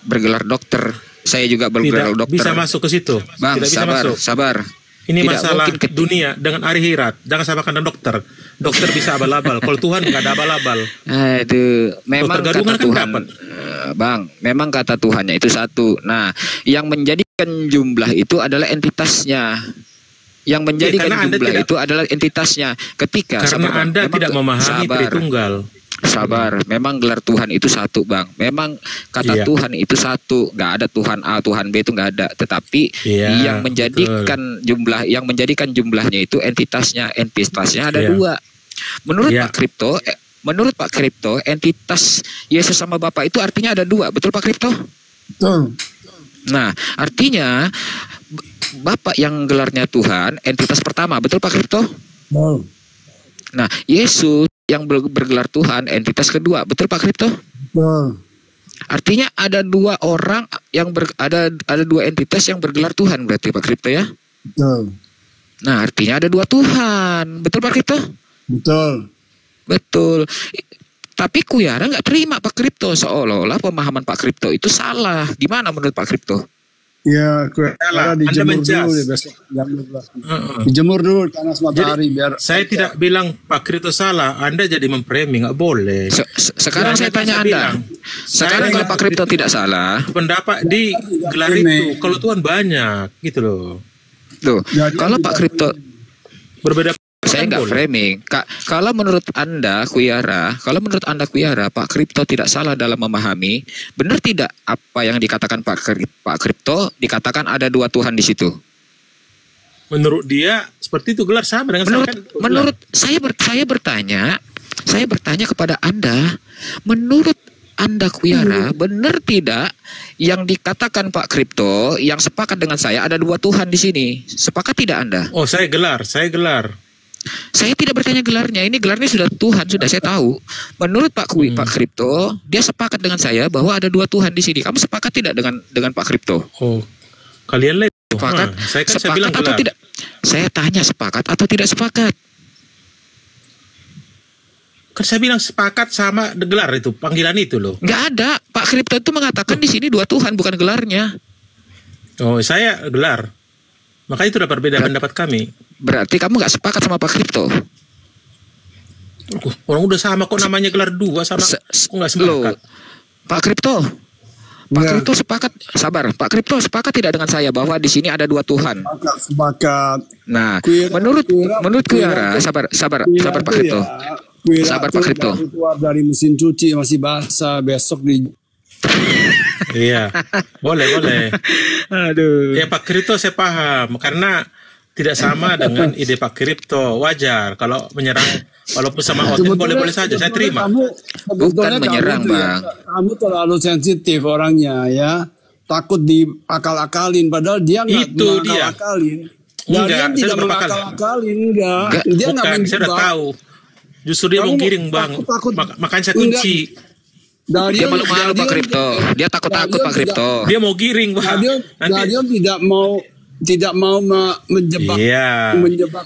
bergelar dokter, saya juga bergelar Tidak dokter. bisa masuk ke situ. Bang, Tidak bisa sabar, masuk. sabar. Ini Tidak masalah mungkin dunia dengan akhirat. Jangan samakan dengan dokter. Dokter bisa abal-abal. Kalau Tuhan nggak ada abal-abal. Aduh, memang Dokter kata gadungan kan Tuhan, dapat. Bang, memang kata Tuhannya itu satu. Nah, yang menjadikan jumlah itu adalah entitasnya. Yang menjadikan karena Anda jumlah tidak- itu adalah entitasnya. Ketika Karena sabar, Bang, Anda memang tidak memahami Tritunggal. Sabar, memang gelar Tuhan itu satu, Bang. Memang kata Iya. Tuhan itu satu, nggak ada Tuhan A, Tuhan B itu nggak ada. Tetapi Iya, yang menjadikan jumlahnya itu entitasnya ada Iya. dua. Menurut Iya. Pak Kripto, entitas Yesus sama Bapa itu artinya ada dua, betul Pak Kripto? Betul. Nah, artinya Bapa yang gelarnya Tuhan, entitas pertama, betul Pak Kripto? Betul. Nah, Yesus yang bergelar Tuhan, entitas kedua, betul Pak Kripto? Betul. Artinya ada dua orang yang ada dua entitas yang bergelar Tuhan berarti Pak Kripto ya? Betul. Nah, artinya ada dua Tuhan, betul Pak Kripto? Betul. Betul. Tapi Kuyara nggak terima Pak Kripto, seolah-olah pemahaman Pak Kripto itu salah. Gimana menurut Pak Kripto? Ya, Salah. Anda dijemur Anda menjas. dulu ya besok jam 12. Heeh. Dijemur dulu di panas matahari biar Saya tidak bilang Pak Krito salah. Anda jadi memframing, nggak boleh. Sekarang Ya, saya tanya saya Anda. bilang. Sekarang Saya kalau Pak Kripto tidak salah, Pendapat di gelar Ini. itu, kalau Tuhan banyak, gitu loh. tuh, Jadi kalau tidak Pak Kripto Berbeda. saya nggak boleh. framing. Kalau menurut Anda Kuyara, Pak Kripto tidak salah dalam memahami, benar tidak apa yang dikatakan Pak Kripto dikatakan ada dua Tuhan di situ? Menurut dia seperti itu gelar sama dengan Menurut saya kan, menurut saya bertanya kepada Anda, menurut Anda Kuyara, benar tidak yang dikatakan Pak Kripto yang sepakat dengan saya ada dua Tuhan di sini? Sepakat tidak Anda? Oh, saya gelar. Saya tidak bertanya gelarnya, ini gelarnya sudah Tuhan, sudah saya tahu. Menurut Pak Kripto, dia sepakat dengan saya bahwa ada dua Tuhan di sini. Kamu sepakat tidak dengan Pak Kripto? Oh, kalian lihat. Sepakat? Saya Sepakat bilang atau gelar. tidak? Saya tanya sepakat atau tidak sepakat? Kan saya bilang sepakat sama gelar itu, panggilan itu loh. Nggak ada. Pak Kripto itu mengatakan di sini dua Tuhan, bukan gelarnya. Oh, saya gelar. Makanya itu udah berbeda pendapat kami. Berarti kamu nggak sepakat sama Pak Kripto? Orang udah sama kok namanya gelar dua sama. Kok nggak sepakat? Pak Kripto, Pak Ya. Kripto sepakat. Sabar, Pak Kripto sepakat tidak dengan saya bahwa di sini ada dua Tuhan? sepakat. Nah, Kuyara- menurut Kuyara Kuyara, itu- sabar Pak Itu Kripto. ya, Kuira Sabar, tuh Pak Kripto. baru keluar dari mesin cuci masih basah besok di Iya, boleh. Aduh. Ya Pak Kripto saya paham, karena tidak sama dengan ide Pak Kripto. Wajar kalau menyerang, walaupun sama Otin boleh-boleh saja, saya terima. Bukan menyerang, Bang. Kamu terlalu sensitif orangnya ya. Takut diakal-akalin, padahal dia nggak Itu dia. mengakal-akalin. Enggak, Dia saya tidak udah berapa kali. mengakal-akalin, enggak. Dia nggak Bukan, saya udah menjebak. tahu. Justru dia mau giring, Bang. takut. Makanya saya kunci. Dia malu-malu Pak Kripto. Dia takut-takut Pak Kripto. Dia mau giring, Bang. Dia tidak mau menjebak Iya.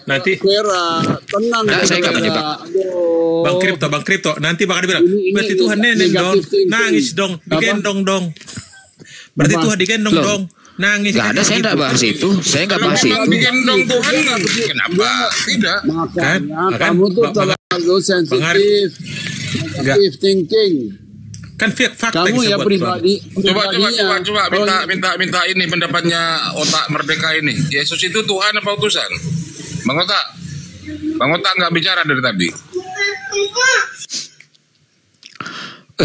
Nanti Vera. Tenang. Enggak, saya nggak menjebak. Aduh. Bang Kripto, nanti bakal bilang, berarti Tuhan neneng dong, negative thinking. nangis dong, digendong dong. Berarti Tuhan digendong Loh. dong, nangis. Gak ada, saya nggak bahas itu. Saya nggak bahas Memang itu. digendong Tuhan, kenapa tidak? Makanya Kan? kamu tuh Bang- terlalu sensitif. Negative thinking. Kan fakta yang Kamu saya ya buat, Bang. Coba minta ini pendapatnya Otak Merdeka ini. Yesus itu Tuhan apa utusan? Bang Otak nggak bicara dari tadi.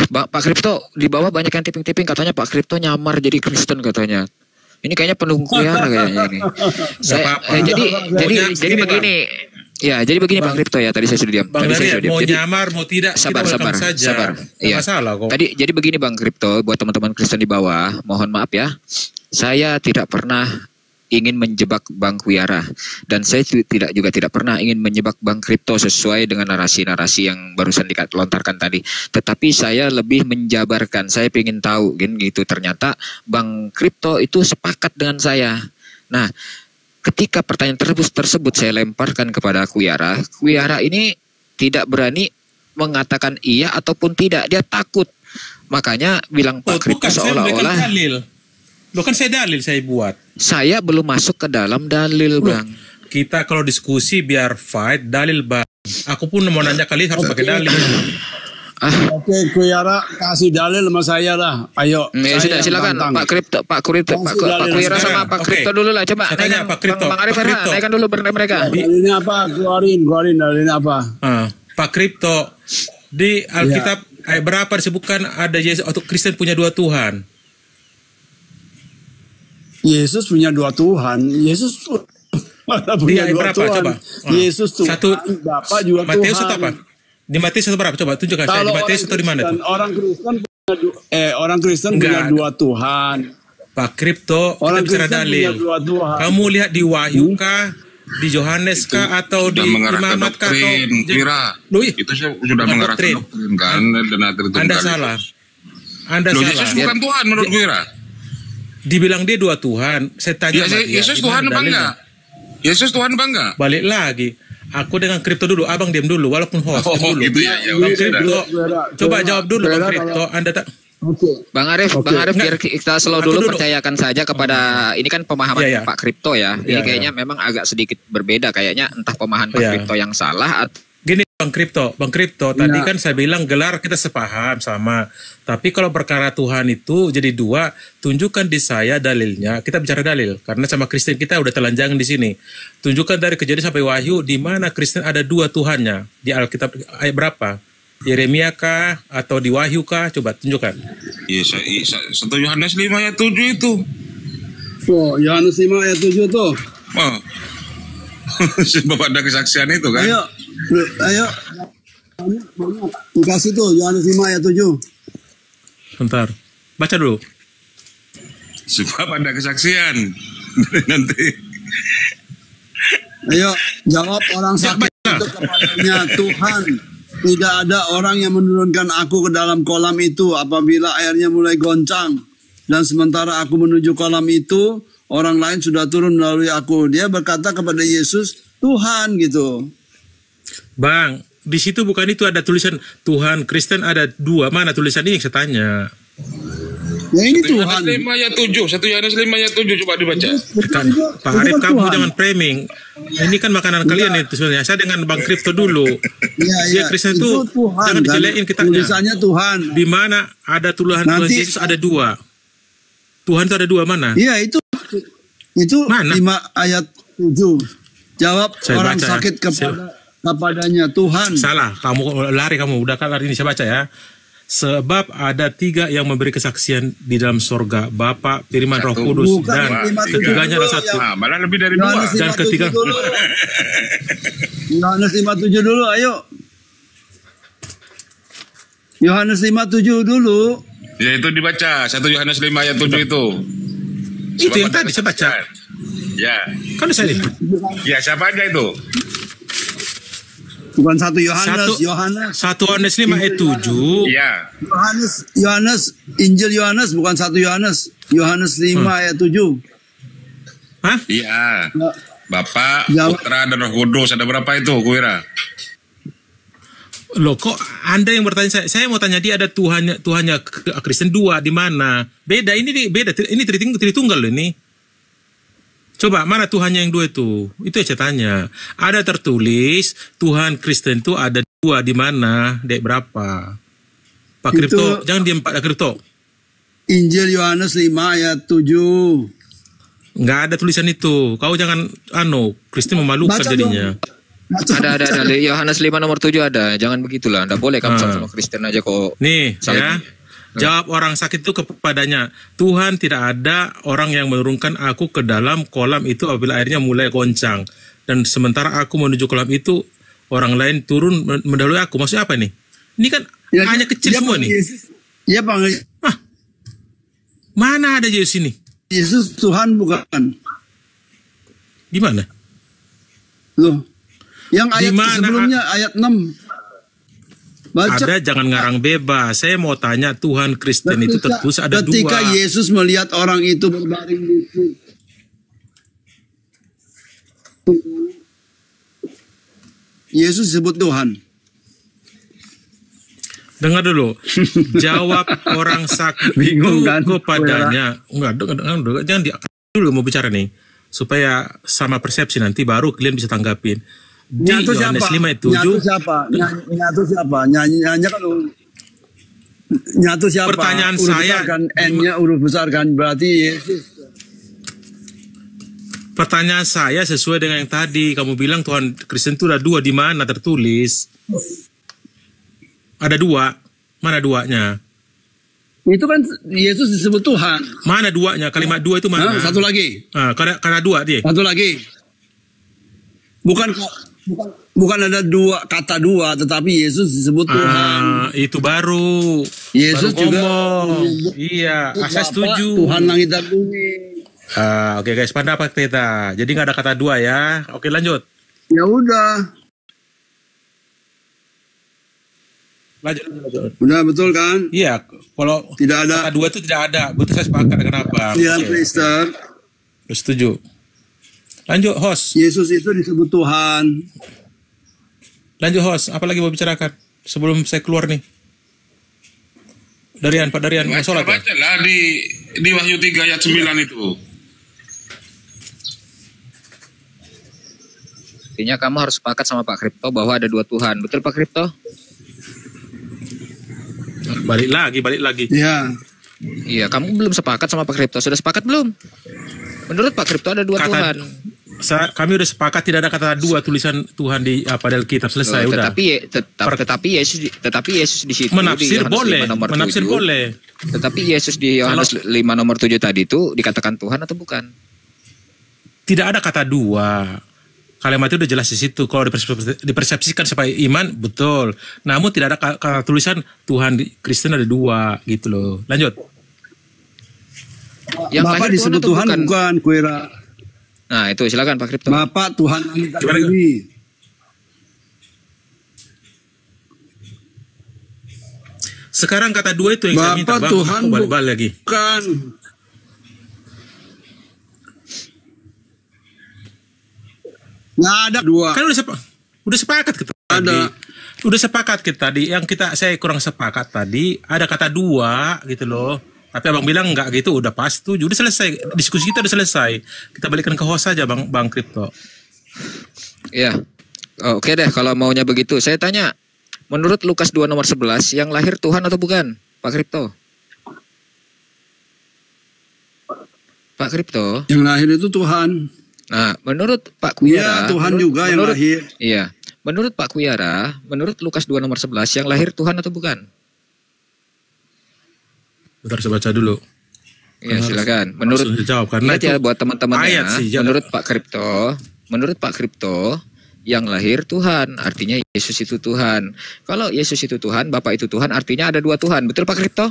Pak Kripto di bawah banyak yang tipping-tipping, katanya Pak Kripto nyamar jadi Kristen katanya. Ini kayaknya pendukung Kuyara kayaknya ini. Jadi begini. Ya, jadi begini Pak Kripto ya, tadi saya sudah diam. Bang Tadi saya Daryat, sudah diam. mau Jadi nyamar, mau tidak, sabar. kita welcome saja. Nggak Iya. masalah kok. Tadi jadi begini Bang Kripto, buat teman-teman Kristen di bawah, mohon maaf ya. Saya tidak pernah ingin menjebak Bang Kuyara, dan saya tidak pernah ingin menjebak Bang Kripto sesuai dengan narasi-narasi yang barusan dilontarkan tadi. Tetapi saya lebih menjabarkan, saya ingin tahu gitu. Ternyata Bang Kripto itu sepakat dengan saya. Nah, ketika pertanyaan tersebut saya lemparkan kepada Kuyara ini tidak berani mengatakan iya ataupun tidak, dia takut. Makanya bilang Pak Kripto Bukan, saya memberikan seolah-olah dalil. Loh kan saya dalil saya buat. saya belum masuk ke dalam dalil, Bang. Kita kalau diskusi biar fight dalil, Bang. Aku pun mau nanya kali harus pakai dalil. Oke, Kuyara kasih dalil sama saya lah. Ayo. Ya sudah, saya yang silakan tantang. Pak Kuyara sama Pak Kripto dulu lah, coba. Saya tanya Pak Kripto. Bang Arif Pak Kripto. naikkan dulu mereka. Dalilnya apa? Keluarin dalilnya apa? Pak Kripto, di Alkitab ayat berapa disebutkan ada Yesus atau Kristen punya dua Tuhan? Yesus punya dua Tuhan. Yesus punya Ayat dua berapa? Tuhan. Coba. Yesus Tuhan, Satu. Bapak juga Matius Tuhan. atau apa? Di Matius atau berapa? Coba tunjukkan saya di Matius atau di mana tuh? Orang Kristen punya Enggak. dua Tuhan. Pak Kripto, kita Orang bicara Kristen dalil. punya dua Tuhan. Kamu lihat di Wahyu kah, di Yohanes kah, atau di Sudah mengarah ke Imamat kah? doktrin, Kira. Loh, iya. Itu sudah Bukan mengarah ke doktrin. doktrin kan, dan Anda salah. Anda Loh, salah. Yesus bukan Tuhan menurut Kira. Dibilang dia dua Tuhan. Saya tanya sama dia, Yesus di Tuhan mana apa dalilnya? enggak? Yesus Tuhan apa enggak? Balik lagi. Aku dengan Kripto dulu, abang diam dulu, walaupun host. diam dulu. Gitu ya. Ya Bang udah. Kripto, coba jawab dulu Bang Kuyara, Kripto. Anda tak? Oke. Bang Arif, biar kita slow Aku dulu, dulu. percayakan saja kepada ini kan pemahaman Iya, iya. Pak Kripto ya. Ini Iya, kayaknya memang agak sedikit berbeda kayaknya, entah pemahaman Pak Iya. Kripto yang salah atau Gini Bang Kripto, tadi kan saya bilang gelar kita sepaham sama. Tapi kalau perkara Tuhan itu jadi dua, tunjukkan di saya dalilnya. Kita bicara dalil karena sama Kristen kita udah telanjangan di sini. Tunjukkan dari Kejadian sampai Wahyu di mana Kristen ada dua Tuhannya di Alkitab ayat berapa? Yeremia kah atau di Wahyu kah? Coba tunjukkan. Iya, 1 Yohanes 5 ayat 7 itu. Oh, Yohanes 5 ayat 7 tuh. Oh. Bapak ada kesaksian itu kan? Ayo. Dikasih tuh Yohanes 5 ayat 7. Bentar. Baca dulu. Sebab ada kesaksian. Nanti. Ayo, jawab orang sakit baca. itu kepadanya, Tuhan, tidak ada orang yang menurunkan aku ke dalam kolam itu apabila airnya mulai goncang. Dan sementara aku menuju kolam itu, orang lain sudah turun melalui aku. Dia berkata kepada Yesus, Tuhan gitu. Bang, di situ bukan itu ada tulisan Tuhan Kristen ada dua. Mana tulisan ini yang saya tanya? Ya ini 1 Tuhan. Yohanes 5 ayat 7. 1 Yohanes 5 ayat 7 coba dibaca. Pak Arif, kamu jangan framing. Ini kan makanan kalian itu sebenarnya. Saya dengan Bang Kripto dulu. Iya, Dia iya. Kristen itu Tuhan, jangan kan? dijelekin kitanya. Tulisannya Tuhan. Di mana ada Tuhan Nanti- Yesus ada dua. Tuhan itu ada dua mana? Iya itu Mana? 5 ayat 7. Jawab Saya orang baca ya. sakit kepadanya Tuhan. Salah, kamu lari kamu. Udah kan lari ini saya baca ya. Sebab ada 3 yang memberi kesaksian di dalam sorga, Bapa, Firman, Roh Kudus, Bukan, dan 5:7 ketiganya adalah dulu, satu. yang- Nah, malah lebih dari 2. Yohanes Dan 5:7 ketiga- dulu. Yohanes 5:7 dulu, ayo. Yohanes 5:7 dulu. Ya itu dibaca 1 Yohanes 5 ayat 7 itu. Itu yang Sebab tadi ada saya baca. kesaksian. Ya. Kan saya lihat. Ya, siapa aja itu? Bukan 1 Yohanes, Satu- Yohanes. 1 Yohanes 5 ayat 7. Ya. Yohanes, Injil Yohanes, bukan 1 Yohanes. Yohanes 5 ayat 7. Hah? Iya. Ya. Bapa, Jawab. Putra, dan Roh Kudus. Ada berapa itu, Kuira? Loh, kok Anda yang bertanya saya mau tanya dia ada Tuhannya Kristen 2 di mana? Beda ini beda. Ini Tritunggal loh ini. Coba mana Tuhannya yang 2 itu? Itu yang saya tanya. Ada tertulis Tuhan Kristen itu ada 2 di mana? Dek berapa? Pak Itu- Kripto, jangan diam Pak Kripto. Injil Yohanes 5 ayat 7. Nggak ada tulisan itu. Kau jangan Kristen memalukan Baca jadinya. Ada. Yohanes 5 nomor 7 ada. Jangan begitulah. Nggak boleh kamu sama Kristen aja kok. Nih, Saling- ya. Jawab orang sakit itu kepadanya, Tuhan tidak ada orang yang menurunkan aku ke dalam kolam itu apabila airnya mulai goncang. Dan sementara aku menuju kolam itu, orang lain turun mendahului aku. Maksudnya apa nih? Ini kan Ya, hanya kecil dia semua panggil nih. Yesus. Dia panggil Mana ada Yesus ini? Yesus Tuhan bukan. Gimana? Loh. Yang ayat Di mana? sebelumnya ayat 6. Baca. Ada, jangan ngarang bebas. Saya mau tanya Tuhan Kristen itu tertulis ada ketika 2. Yesus melihat orang itu berbaring di situ. Yesus disebut Tuhan. Dengar dulu. Jawab orang sakit Bingung itu kan? kepadanya. Enggak, dengar, jangan dulu mau bicara nih. Supaya sama persepsi nanti baru kalian bisa tanggapin. Di Nyatu Yohanes siapa? 5 itu Nyatu siapa? Nyatu siapa? Nyanyi kan nyatu siapa? Pertanyaan huruf saya- besar kan, N-nya huruf besar kan, berarti Yesus. Pertanyaan saya sesuai dengan yang tadi. Kamu bilang Tuhan Kristen itu ada 2 di mana tertulis? Ada 2. Mana 2-nya? Itu kan Yesus disebut Tuhan. Mana 2-nya? Kalimat 2 itu mana? Hah, satu lagi. Karena 2 dia. Satu lagi. Bukan ada kata dua, tetapi Yesus disebut Tuhan. Itu baru. Yesus baru juga ngomong. Iya, saya Bapa, setuju. Tuhan langit dan bumi. Oke guys, pendapat kita. Jadi nggak ada kata 2 ya. Oke lanjut. Ya udah. Lanjut. Udah betul kan? Iya, kalau Tidak ada. kata 2 itu tidak ada. Betul, saya sepakat dengan Abang. Ya, Oke. Kristen. Setuju. Lanjut host. Yesus itu disebut Tuhan. Lanjut host. Apa lagi mau bicarakan sebelum saya keluar nih? Darian, Pak Darian mau sholat ya? Baca lah di Wahyu 3 ayat 9 itu. Intinya kamu harus sepakat sama Pak Kripto bahwa ada 2 Tuhan. Betul Pak Kripto? Balik lagi. Ya. Iya, kamu belum sepakat sama Pak Kripto. Sudah sepakat belum? Menurut Pak Kripto ada 2 Tuhan. Kami udah sepakat tidak ada kata 2 tulisan Tuhan di dalam kitab selesai Loh, udah. tetapi Yesus di situ Menafsir di Yohanes boleh, 5 nomor menafsir 7. boleh. Tetapi Yesus di Yohanes 5 nomor 7 tadi itu dikatakan Tuhan atau bukan? Tidak ada kata 2. Kalimat itu udah jelas di situ. Kalau dipersepsikan supaya iman, betul. Namun tidak ada kata tulisan Tuhan Kristen ada 2 gitu loh. Lanjut. Yang Bapak lahir disebut atau Tuhan bukan, Kuira. Nah, itu silakan Pak Kripto. Bapak Tuhan langit dan Gimana? bumi. Sekarang kata 2 itu yang saya minta. Bapak Bang, Tuhan aku balik lagi. bukan. Nggak ada 2. Kan udah sepakat kita Ada. tadi. Udah sepakat kita tadi. Yang saya kurang sepakat tadi ada kata 2 gitu loh. Tapi abang bilang enggak gitu, udah pas setuju, udah selesai. Diskusi kita udah selesai. Kita balikkan ke host saja Bang Kripto. Ya. Oke deh kalau maunya begitu. Saya tanya, menurut Lukas 2 nomor 11 yang lahir Tuhan atau bukan? Pak Kripto. Pak Kripto. Yang lahir itu Tuhan. Nah, menurut Pak Iya, Kuyara, Tuhan juga yang lahir. Iya. Menurut Pak Kuyara, menurut Lukas 2 nomor 11 yang lahir Tuhan atau bukan? Bentar saya baca dulu. Ya, silakan. Menurut Langsung dijawab, karena ingat ya itu buat teman-teman ayat ya, sih, jangan. menurut Pak Kripto, yang lahir Tuhan, artinya Yesus itu Tuhan. Kalau Yesus itu Tuhan, Bapak itu Tuhan, artinya ada dua Tuhan. Betul Pak Kripto?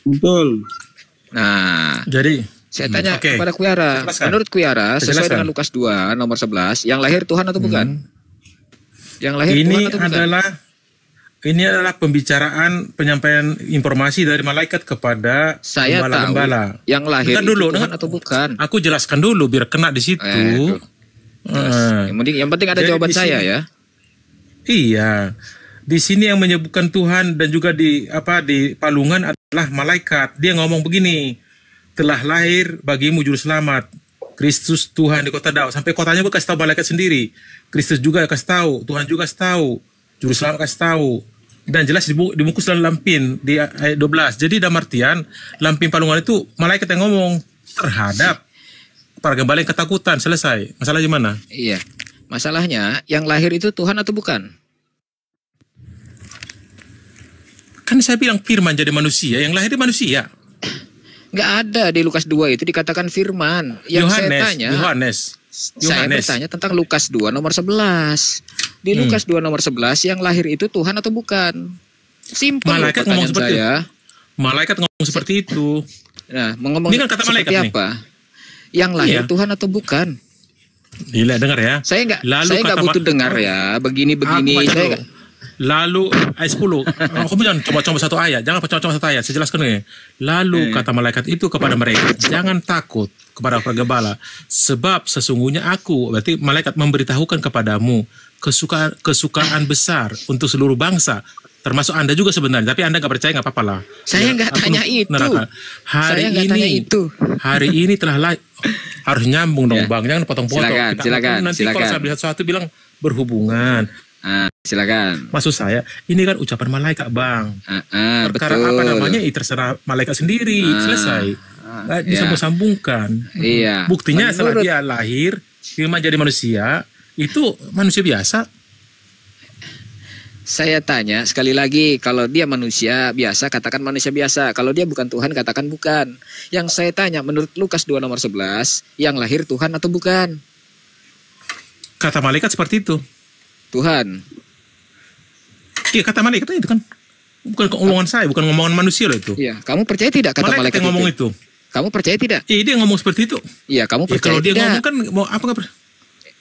Betul. Nah, Jadi saya tanya oke. kepada Kuyara. Jelaskan. Menurut Kuyara, sesuai Jelaskan. dengan Lukas 2 nomor 11, yang lahir Tuhan atau bukan? Yang lahir Tuhan ini atau bukan? adalah pembicaraan penyampaian informasi dari malaikat kepada Saya tahu gembala-gembala. yang lahir Dengar itu dulu, Tuhan dengar. atau bukan. Aku jelaskan dulu biar kena di situ. Tuh. Yang penting ada Jadi jawaban di saya sini- ya. Iya. Di sini yang menyebutkan Tuhan dan juga di palungan adalah malaikat. Dia ngomong begini, telah lahir bagimu juru selamat, Kristus Tuhan di kota Daud. Sampai kotanya pun kasih tahu malaikat sendiri. Kristus juga kasih tahu, Tuhan juga kasih tahu, juru selamat kasih tahu. Dan jelas dibungkus dalam lampin di ayat 12. Jadi dalam artian lampin palungan itu malaikat yang ngomong terhadap para gembala yang ketakutan. Selesai. Masalah gimana? Iya. Masalahnya yang lahir itu Tuhan atau bukan? Kan saya bilang firman jadi manusia, yang lahir manusia. Nggak ada di Lukas 2 itu dikatakan firman. Yang saya tanya, saya bertanya tentang Lukas 2 nomor 11. Di Lukas 2 nomor 11 yang lahir itu Tuhan atau bukan? Simpel Malaikat ngomong pertanyaan seperti saya. Malaikat ngomong seperti itu. Nah, ngomong Ini kan kata malaikat seperti nih. apa? Yang lahir Iya. Tuhan atau bukan? Gila, dengar ya. Saya nggak Lalu saya nggak kata butuh dengar ya. Begini-begini Aku baca saya dulu. nggak- Lalu ayat 10. Kamu jangan coba-coba satu ayat. Jangan coba-coba satu ayat. Saya jelaskan nih. Lalu kata malaikat itu kepada mereka, jangan takut kepada para gembala, sebab sesungguhnya aku, berarti malaikat memberitahukan kepadamu kesukaan besar untuk seluruh bangsa, termasuk Anda juga sebenarnya. Tapi Anda nggak percaya, nggak apa-apa lah. Saya nggak Aku tanya itu. neraka. Saya nggak tanya itu. Hari ini telah harus nyambung dong, Ya. Bang. Jangan potong-potong. Silakan, Nanti kalau silakan. saya bilang sesuatu bilang berhubungan. Silakan. Maksud saya, ini kan ucapan malaikat, Bang. Perkara Betul. apa namanya, terserah malaikat sendiri. Selesai. Nggak bisa ya. bersambungkan. Iya. Buktinya setelah Menurut- dia lahir, firman jadi manusia, itu manusia biasa. Saya tanya sekali lagi, kalau dia manusia biasa, katakan manusia biasa. Kalau dia bukan Tuhan, katakan bukan. Yang saya tanya, menurut Lukas 2 nomor 11, yang lahir Tuhan atau bukan? Kata malaikat seperti itu. Tuhan. Iya, kata malaikat itu kan. Bukan omongan saya, bukan ngomongan manusia loh itu. Iya, kamu percaya tidak kata Malaikat malaikat yang ngomong itu? itu. Kamu percaya tidak? Iya, dia ngomong seperti itu. Iya, kamu Ya, percaya kalau dia tidak? ngomong kan mau apa nggak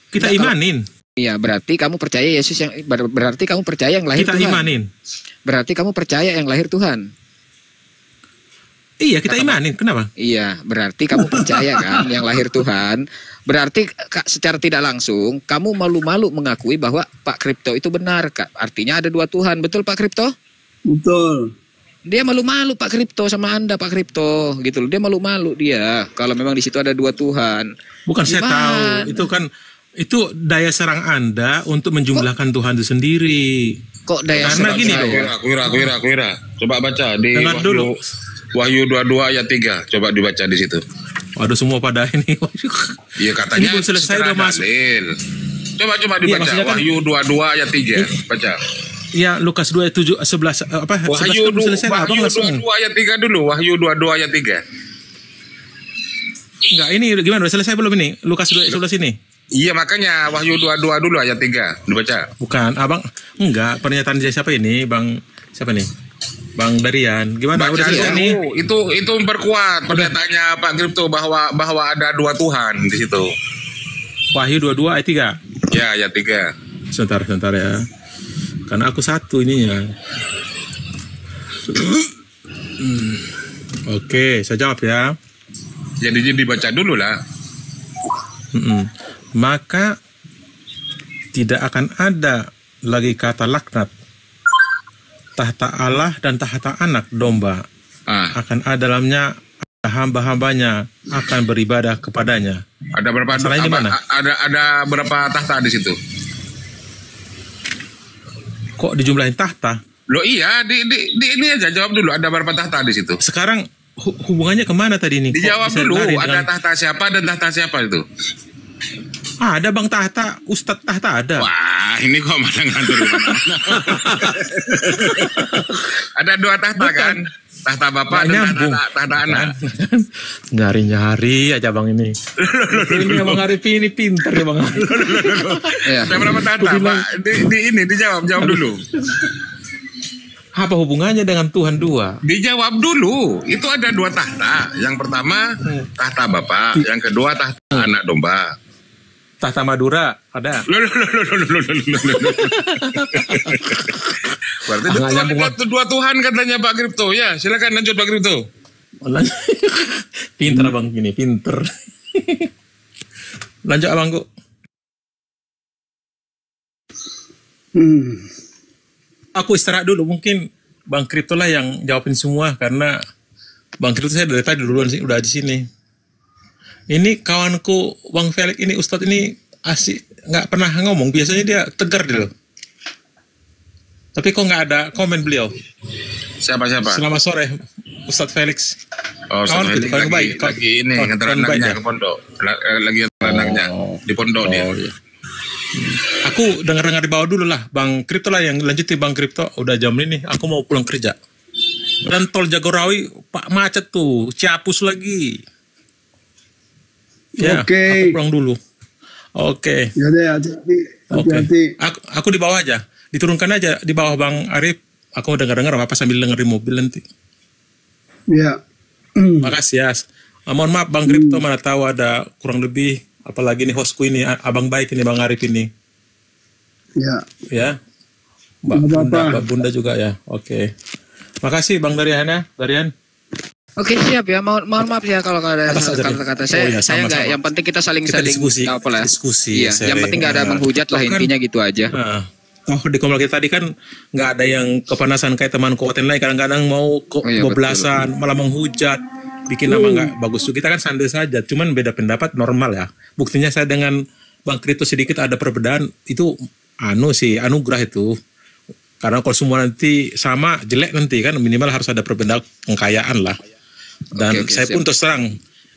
kita Enggak, imanin. Iya, berarti kamu percaya Yesus yang berarti kamu percaya yang lahir Kita Tuhan. imanin. Berarti kamu percaya yang lahir Tuhan. Iya, kita imanin. Kenapa? Iya, berarti kamu percaya kan yang lahir Tuhan. Berarti secara tidak langsung kamu malu-malu mengakui bahwa Pak Kripto itu benar. Artinya ada dua Tuhan. Betul Pak Kripto? Betul. Dia malu-malu Pak Kripto sama Anda Pak Kripto gitu loh. Dia malu-malu dia kalau memang di situ ada dua Tuhan. Bukan saya Gimana? tahu. Itu kan itu daya serang Anda untuk menjumlahkan Tuhan itu sendiri. Kok daya Karena serang gini saya? loh. Kuira. Coba baca di Dengar dulu. Wahyu 22 ayat 3. Coba dibaca di situ. Waduh, semua pada ini. Iya, katanya Ini belum selesai secara udah masuk. dalil. Coba Iya, dibaca maksudnya kan- Wahyu 22 ayat 3. Baca. Ya, Lukas 2 ayat 7 11 apa? 11 Wahyu kan belum selesai. Abang langsung. 22 ayat 3 dulu. Wahyu 22 ayat 3. Enggak, ini gimana? Udah selesai belum ini? Lukas 2 ayat 11 ini? Iya, makanya Wahyu 22 dulu ayat 3. Dibaca. Bukan, Abang. Enggak, pernyataan dia siapa ini? Bang siapa nih? Bang Darian. Gimana? Udah Baca selesai nih? dulu. Itu memperkuat pernyataannya Pak Kripto bahwa ada dua Tuhan di situ. Wahyu 22 ayat 3. Ya, ayat 3. Sebentar ya. Karena aku satu ininya. Oke, saya jawab ya. Jadi dibaca dulu lah. Maka tidak akan ada lagi kata laknat. Tahta Allah dan tahta anak domba akan ada dalamnya, hamba-hambanya akan beribadah kepadanya. Ada berapa? Masalahnya di mana? Ada berapa tahta di situ? Kok dijumlahin tahta? Loh iya, di ini aja jawab dulu. Ada berapa tahta di situ? Sekarang hubungannya kemana tadi ini? Kok Dijawab bisa dulu. lari Ada dengan- tahta siapa dan tahta siapa itu? ada Bang Tahta, Ustadz Tahta ada. Wah, ini kok malah ngantur. Ada dua tahta Bukan. kan? tahta bapak Nggak dan nyambung. tahta anak. Nyari-nyari aja bang ini. Ini Bang Arif ini pinter ya Bang Arif. Ya. Ada berapa tahta pak? Dijawab dulu. Apa hubungannya dengan Tuhan dua? Dijawab dulu. Itu ada 2 tahta. Yang pertama tahta bapak, yang kedua tahta anak domba. Tahta Madura ada. Berarti Nggak nyambung, Bang. itu 2 Tuhan katanya Pak Kripto. Ya, silakan lanjut Pak Kripto. Pinter abang gini, pinter. Lanjut abangku. Aku istirahat dulu, mungkin Bang Kripto lah yang jawabin semua karena Bang Kripto saya dari tadi duluan sih udah di sini. Ini kawanku Bang Felix ini Ustadz ini asik nggak pernah ngomong, biasanya dia tegar dia loh. Tapi kok nggak ada komen beliau. Siapa? Selamat sore Ustadz Felix. Oh, Kawan Felix kita, kawan baik. lagi ini ngantar Kawan baik anaknya ya? ke pondok. Lagi ngantar anaknya di pondok dia. Iya. Aku dengar-dengar di bawah dulu lah, Bang Kripto lah yang lanjutin Bang Kripto. Udah jam ini, aku mau pulang kerja. Dan tol Jagorawi, Pak macet tuh, Ciapus lagi. Ya, Oke. aku pulang dulu. Oke, Ya deh, hati-hati. oke. Hati-hati. Aku di bawah aja, diturunkan aja di bawah Bang Arif. Aku dengar-dengar apa sambil denger di mobil nanti. Ya. Makasih ya. Mohon maaf Bang Kripto, mana tahu ada kurang lebih. Apalagi nih hostku ini, abang baik ini Bang Arif ini. Ya. Ya, Mbak Nggak Bunda, apa-apa. Mbak Bunda juga ya. Oke. Makasih Bang Darian ya, Darian. Oke siap ya, mohon maaf ya kalau ada Atas aja, kata-kata Rin. saya. Oh iya, Saya nggak. sama-sama. Yang penting kita saling Kita diskusi, apa lah. diskusi, Iya. sharing. Yang penting nggak ada Nah, menghujat lah, kan- intinya gitu aja. Nah, di komal kita tadi kan nggak ada yang kepanasan kayak teman kuatin lain. Kadang-kadang mau iya, bebelasan, malah menghujat, bikin nama nggak bagus. Kita kan santai saja, cuman beda pendapat normal ya. Buktinya saya dengan Bang Kripto sedikit ada perbedaan, itu anugerah itu. Karena kalau semua nanti sama jelek nanti kan minimal harus ada perbedaan kekayaan lah. Dan Oke, saya siap. pun terus terang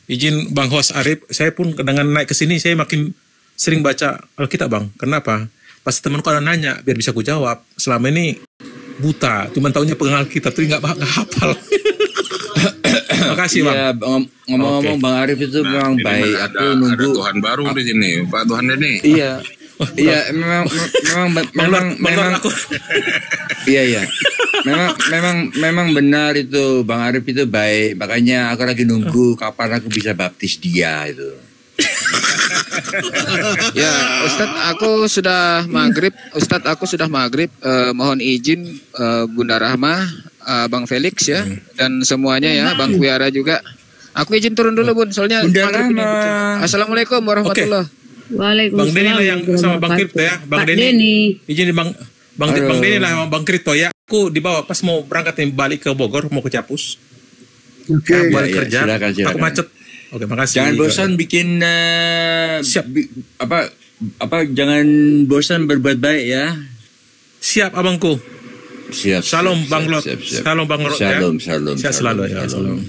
izin Bang Host Arif, saya pun dengan naik ke sini saya makin sering baca Alkitab Bang. Kenapa? Pas temanku ada nanya biar bisa ku jawab. Selama ini buta, cuman taunya pegang Alkitab tapi nggak hafal. Makasih Bang. Ya, ngomong-ngomong Oke. Bang Arif itu memang Ini baik. ada Aku nunggu. Tuhan baru di sini, Pak Tuhan ini. Iya. Iya, memang aku. iya iya. Memang benar itu Bang Arif itu baik. Makanya aku lagi nunggu kapan aku bisa baptis dia itu. Ya, Ustadz, aku sudah maghrib. Mohon izin Bunda Rahma, Bang Felix ya, dan semuanya ya, Bang Kuyara juga. Aku izin turun dulu Bun, soalnya Bunda maghrib ini. Rahma. Assalamualaikum warahmatullahi. Bang Denny lah yang sama Bang Kripto ya. Bang Denny. Izin di Bang Denny lah sama Bang Kripto ya. Aku dibawa pas mau berangkat nih balik ke Bogor mau ke Ciapus. Oke. Balik Iya, kerja. silakan. Aku macet. Oke, makasih. Jangan bosan bikin Siap. apa jangan bosan berbuat baik ya. Siap abangku. Siap. Salam Bang Lot. siap. Salam Bang Lot ya. Salam. Sehat selalu ya. Salam.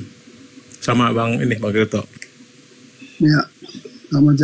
Sama Bang ini Bang Kripto. Ya. Selamat